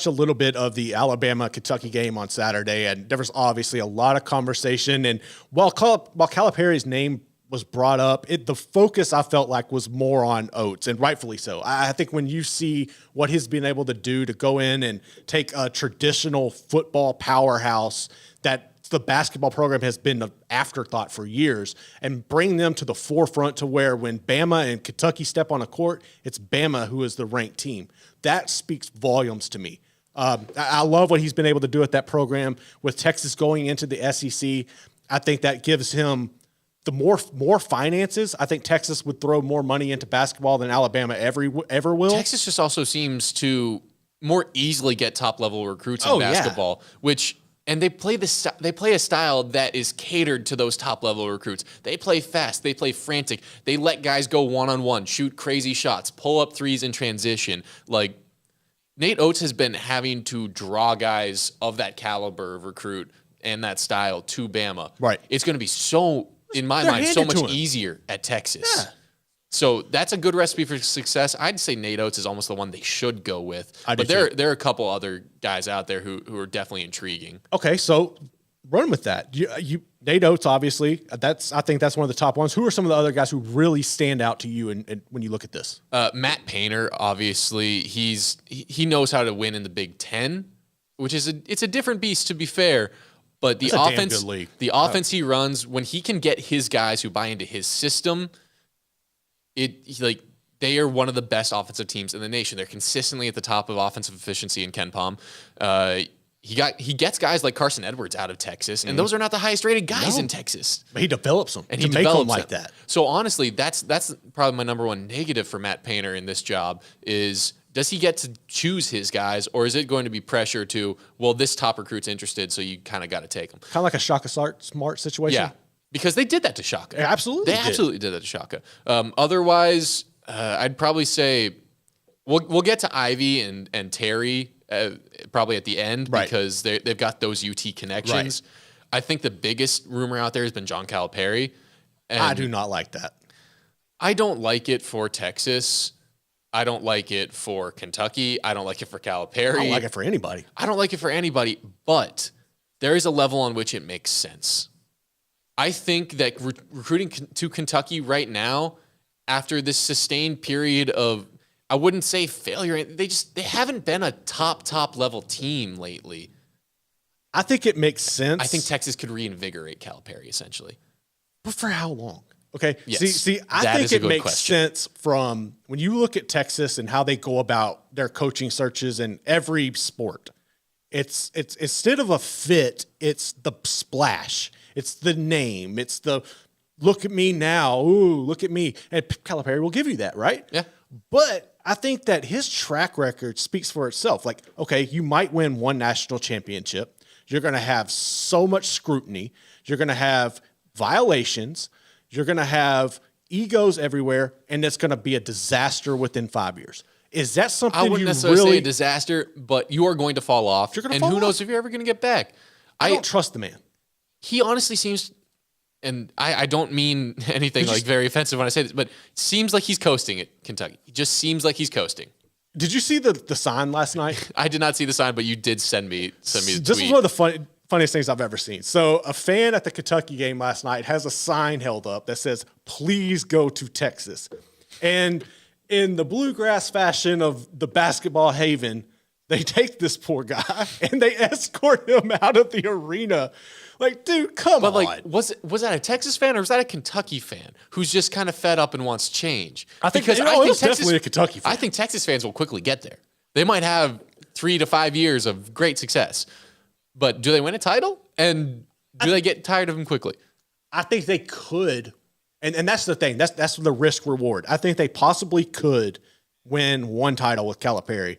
a little bit of the Alabama-Kentucky game on Saturday, and there was obviously a lot of conversation. And while Calipari's name was brought up, the focus I felt like was more on Oates, and rightfully so. I think when you see what he's been able to do to go in and take a traditional football powerhouse that the basketball program has been an afterthought for years and bring them to the forefront to where when Bama and Kentucky step on a court, it's Bama who is the ranked team. That speaks volumes to me. I love what he's been able to do at that program with Texas going into the SEC. I think that gives him the more finances. I think Texas would throw more money into basketball than Alabama ever will. Texas just also seems to more easily get top level recruits in basketball, and they play a style that is catered to those top level recruits. They play fast, they play frantic, they let guys go one-on-one, shoot crazy shots, pull up threes in transition. Like, Nate Oates has been having to draw guys of that caliber of recruit and that style to Bama. Right. It's going to be in my mind, so much easier at Texas. Yeah. So that's a good recipe for success. I'd say Nate Oates is almost the one they should go with. But there are a couple other guys out there who are definitely intriguing. Okay, so run with that. Nate Oates, obviously, I think that's one of the top ones. Who are some of the other guys who really stand out to you and when you look at this? Matt Painter, obviously, he knows how to win in the Big Ten, which is it's a different beast, to be fair. But the offense he runs, when he can get his guys who buy into his system, they are one of the best offensive teams in the nation. They're consistently at the top of offensive efficiency in Ken Pom. He gets guys like Carson Edwards out of Texas, and those are not the highest rated guys in Texas. But he develops them and to make them like that. So honestly, that's probably my number one negative for Matt Painter in this job is, does he get to choose his guys, or is it going to be pressure to, well, this top recruit's interested, so you kind of got to take them? Kind of like a Shaka Smart situation? Yeah, because they did that to Shaka. Absolutely. They absolutely did that to Shaka. Otherwise, I'd probably say we'll get to Ivy and Terry probably at the end, because they've got those UT connections. Right. I think the biggest rumor out there has been John Calipari. And I do not like that. I don't like it for Texas. I don't like it for Kentucky. I don't like it for Calipari. I don't like it for anybody. I don't like it for anybody, but there is a level on which it makes sense. I think that recruiting to Kentucky right now, after this sustained period of, I wouldn't say failure, they haven't been a top level team lately. I think it makes sense. I think Texas could reinvigorate Calipari, essentially. But for how long? Okay. Yes, see, I think it makes sense from when you look at Texas and how they go about their coaching searches in every sport. It's instead of a fit, it's the splash. It's the name. It's the look at me now. Ooh, look at me. And Calipari will give you that, right? Yeah. But I think that his track record speaks for itself. Like, okay, you might win one national championship. You're going to have so much scrutiny. You're going to have violations. You're going to have egos everywhere, and it's going to be a disaster within 5 years. Is that something I wouldn't necessarily say a disaster, but you are going to fall off. And who knows if you're ever going to get back. I don't trust the man. He honestly seems, and I don't mean anything like very offensive when I say this, but it seems like he's coasting at Kentucky. It just seems like he's coasting. Did you see the sign last night? I did not see the sign, but you did send me the tweet. This was one of the funniest things I've ever seen. So a fan at the Kentucky game last night has a sign held up that says, "Please go to Texas." And in the bluegrass fashion of the basketball haven, they take this poor guy and they escort him out of the arena. Like, dude, come on. But like, was that a Texas fan or was that a Kentucky fan who's just kind of fed up and wants change? I think it's definitely a Kentucky fan. I think Texas fans will quickly get there. They might have 3 to 5 years of great success, but do they win a title? And Do they get tired of him quickly? I think they could, and that's the thing. That's the risk reward. I think they possibly could win one title with Calipari,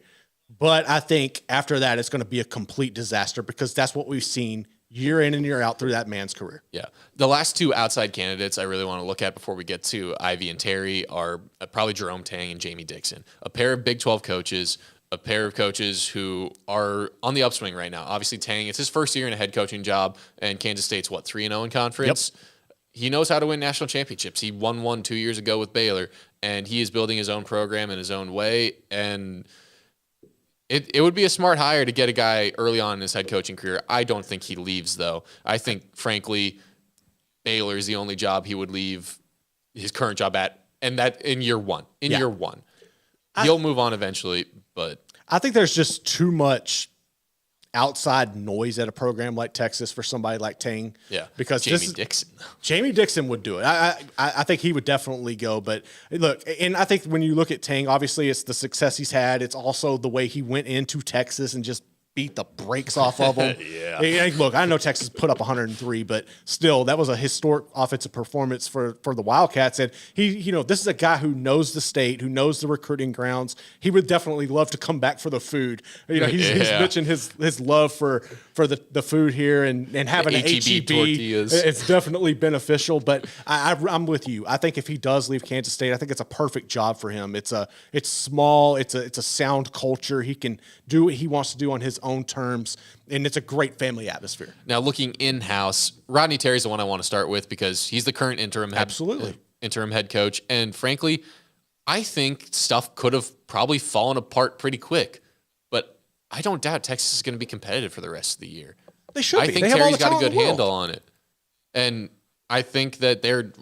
but I think after that it's going to be a complete disaster because that's what we've seen year in and year out through that man's career. Yeah. The last two outside candidates I really want to look at before we get to Ivy and Terry are probably Jerome Tang and Jamie Dixon, a pair of Big 12 coaches, a pair of coaches who are on the upswing right now. Obviously, Tang, it's his first year in a head coaching job, and Kansas State's, 3-0 in conference? Yep. He knows how to win national championships. He won one 2 years ago with Baylor, and he is building his own program in his own way, and it would be a smart hire to get a guy early on in his head coaching career. I don't think he leaves, though. I think, frankly, Baylor is the only job he would leave his current job at, and that in year one. Year one. He'll move on eventually, but I think there's just too much outside noise at a program like Texas for somebody like Tang. Yeah, because Jamie Dixon would do it. I think he would definitely go. But look, and I think when you look at Tang, obviously it's the success he's had. It's also the way he went into Texas and just beat the brakes off of them. Yeah. Look, I know Texas put up 103, but still, that was a historic offensive performance for the Wildcats. And he, this is a guy who knows the state, who knows the recruiting grounds. He would definitely love to come back for the food. He's mentioned his love for the food here and having an HEB tortillas. It's definitely beneficial. But I'm with you. I think if he does leave Kansas State, I think it's a perfect job for him. It's small. It's a sound culture. He can do what he wants to do on his own terms, and it's a great family atmosphere. Now, looking in-house, Rodney Terry's the one I want to start with because he's the current interim head coach, and frankly, I think stuff could have probably fallen apart pretty quick, but I don't doubt Texas is going to be competitive for the rest of the year. They should be. I think Terry's got a good handle on it, and I think that their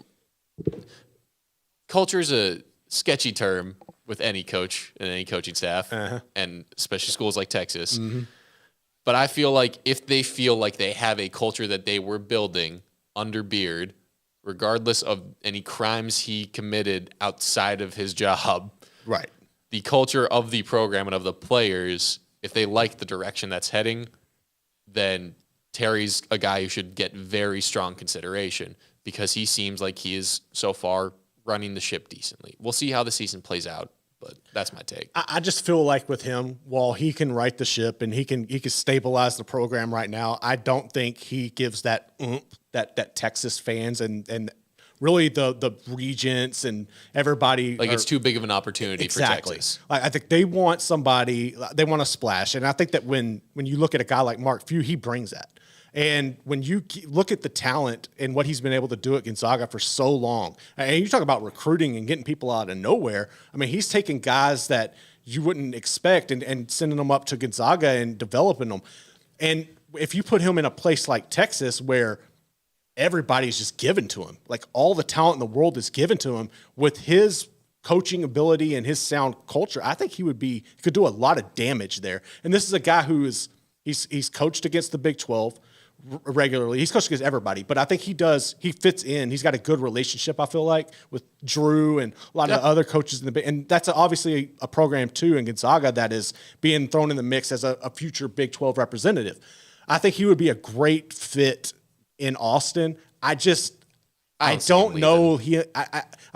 culture is a sketchy term with any coach and any coaching staff, and especially schools like Texas. Mm-hmm. But I feel like if they feel like they have a culture that they were building under Beard, regardless of any crimes he committed outside of his job, right? The culture of the program and of the players, if they like the direction that's heading, then Terry's a guy who should get very strong consideration because he seems like he is so far running the ship decently. We'll see how the season plays out, but that's my take. I just feel like with him, while he can right the ship and he can stabilize the program right now, I don't think he gives that that Texas fans and really the regents and everybody it's too big of an opportunity for Texas. I think they want somebody, they want a splash, and I think that when you look at a guy like Mark Few, he brings that. And when you look at the talent and what he's been able to do at Gonzaga for so long, and you talk about recruiting and getting people out of nowhere, I mean, he's taking guys that you wouldn't expect and sending them up to Gonzaga and developing them. And if you put him in a place like Texas where everybody's just given to him, like all the talent in the world is given to him with his coaching ability and his sound culture, I think he could do a lot of damage there. And this is a guy who he's coached against the Big 12 regularly. He's coached against everybody, but I think he fits in. He's got a good relationship, I feel like, with Drew and a lot of the other coaches in the Big, and that's obviously a program too in Gonzaga that is being thrown in the mix as a future Big 12 representative. I think he would be a great fit in Austin. I don't know.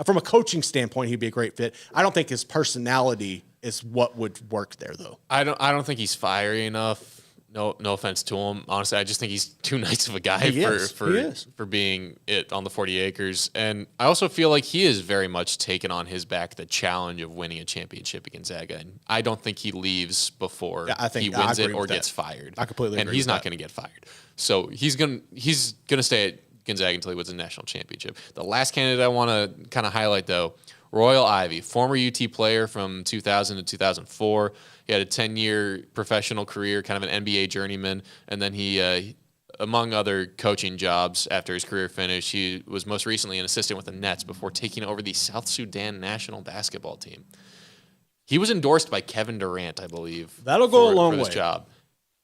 From a coaching standpoint, he'd be a great fit. I don't think his personality is what would work there, though. I don't think he's fiery enough. No offense to him. Honestly, I just think he's too nice of a guy for being it on the 40 acres. And I also feel like he is very much taken on his back the challenge of winning a championship at Gonzaga. And I don't think he leaves before he wins it or gets fired. I completely agree. And he's not going to get fired. So he's gonna stay at Gonzaga until he wins a national championship. The last candidate I want to kind of highlight, though, Royal Ivey, former UT player from 2000 to 2004. He had a 10-year professional career, kind of an NBA journeyman, and then he, among other coaching jobs after his career finished, he was most recently an assistant with the Nets before taking over the South Sudan national basketball team. He was endorsed by Kevin Durant, I believe. That'll go a long way. For this job.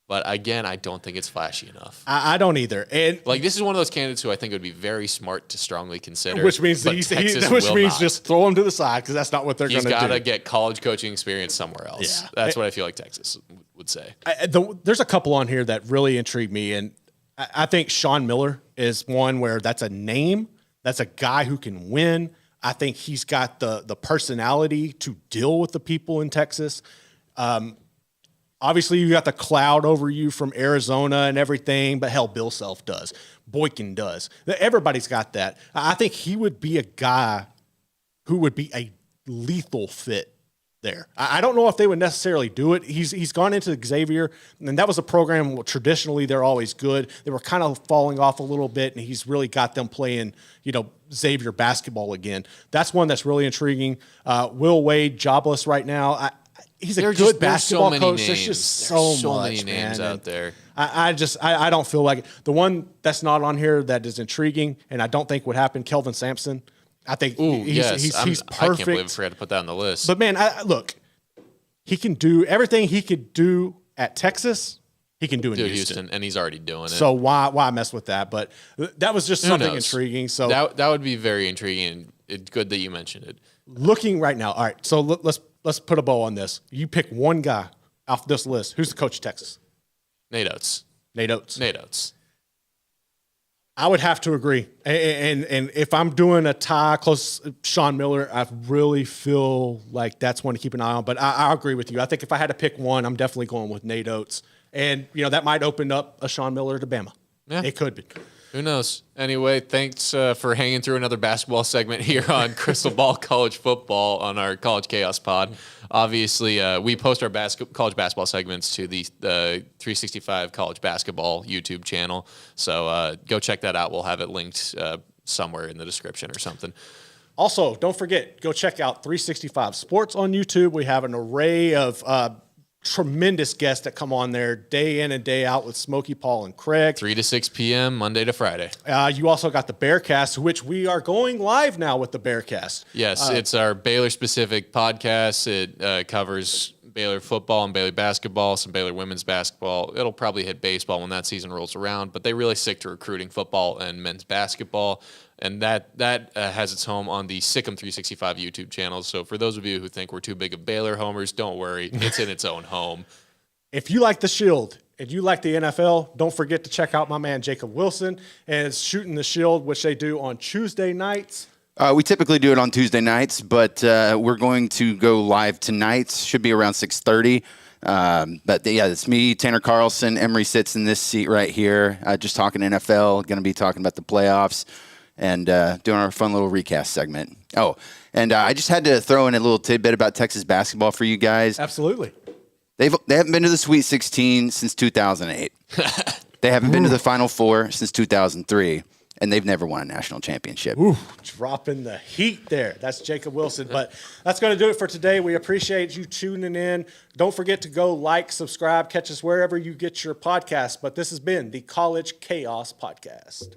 But again, I don't think it's flashy enough. I don't either. And this is one of those candidates who I think would be very smart to strongly consider. Which means just throw him to the side because that's not what they're going to do. He's got to get college coaching experience somewhere else. Yeah. That's what I feel like Texas would say. There's a couple on here that really intrigue me, and I think Sean Miller is one where that's a name. That's a guy who can win. I think he's got the personality to deal with the people in Texas. Obviously, you got the cloud over you from Arizona and everything, but hell, Bill Self does. Boykin does. Everybody's got that. I think he would be a guy who would be a lethal fit there. I don't know if they would necessarily do it. He's gone into Xavier, and that was a program where traditionally they're always good. They were kind of falling off a little bit, and he's really got them playing, Xavier basketball again. That's one that's really intriguing. Will Wade, jobless right now. He's a good basketball coach. There's just so many names out there. I don't feel like it. The one that's not on here that is intriguing, and I don't think would happen, Kelvin Sampson. I think he's perfect. I can't believe I forgot to put that on the list. But man, look, he can do everything he could do at Texas. He can do in Houston, and he's already doing it. So why mess with that? But that was just something intriguing. So that would be very intriguing. It's good that you mentioned it. Looking right now, all right. So let's put a bow on this. You pick one guy off this list. Who's the coach of Texas? Nate Oates. Nate Oates. Nate Oates. I would have to agree. And if I'm doing a tie close, Sean Miller, I really feel like that's one to keep an eye on. But I agree with you. I think if I had to pick one, I'm definitely going with Nate Oates. And, that might open up a Sean Miller to Bama. Yeah. It could be. Who knows? Anyway, thanks for hanging through another basketball segment here on Crystal Ball College Football on our College Chaos pod. Obviously, we post our college basketball segments to the 365 College Basketball YouTube channel. So go check that out. We'll have it linked somewhere in the description or something. Also, don't forget, go check out 365 Sports on YouTube. We have an array of tremendous guests that come on there day in and day out with Smokey, Paul, and Craig. 3 to 6 p.m. Monday to Friday. You also got the Bearcast, which we are going live now with the Bearcast. Yes, it's our Baylor-specific podcast. It covers Baylor football and Baylor basketball, some Baylor women's basketball. It'll probably hit baseball when that season rolls around, but they really stick to recruiting football and men's basketball. And that has its home on the Sikkim 365 YouTube channel. So for those of you who think we're too big of Baylor homers, don't worry. It's in its own home. If you like the Shield and you like the NFL, don't forget to check out my man Jacob Wilson and Shooting the Shield, which they do on Tuesday nights. We typically do it on Tuesday nights, but we're going to go live tonight. Should be around 6:30. But yeah, it's me, Tanner Carlson. Emery sits in this seat right here, just talking NFL. Going to be talking about the playoffs. And doing our fun little recast segment. Oh, and I just had to throw in a little tidbit about Texas basketball for you guys. Absolutely. They haven't been to the Sweet 16 since 2008. They haven't been to the Final Four since 2003, and they've never won a national championship. Ooh, dropping the heat there. That's Jacob Wilson. But that's going to do it for today. We appreciate you tuning in. Don't forget to go like, subscribe, catch us wherever you get your podcasts. But this has been the College Chaos Podcast.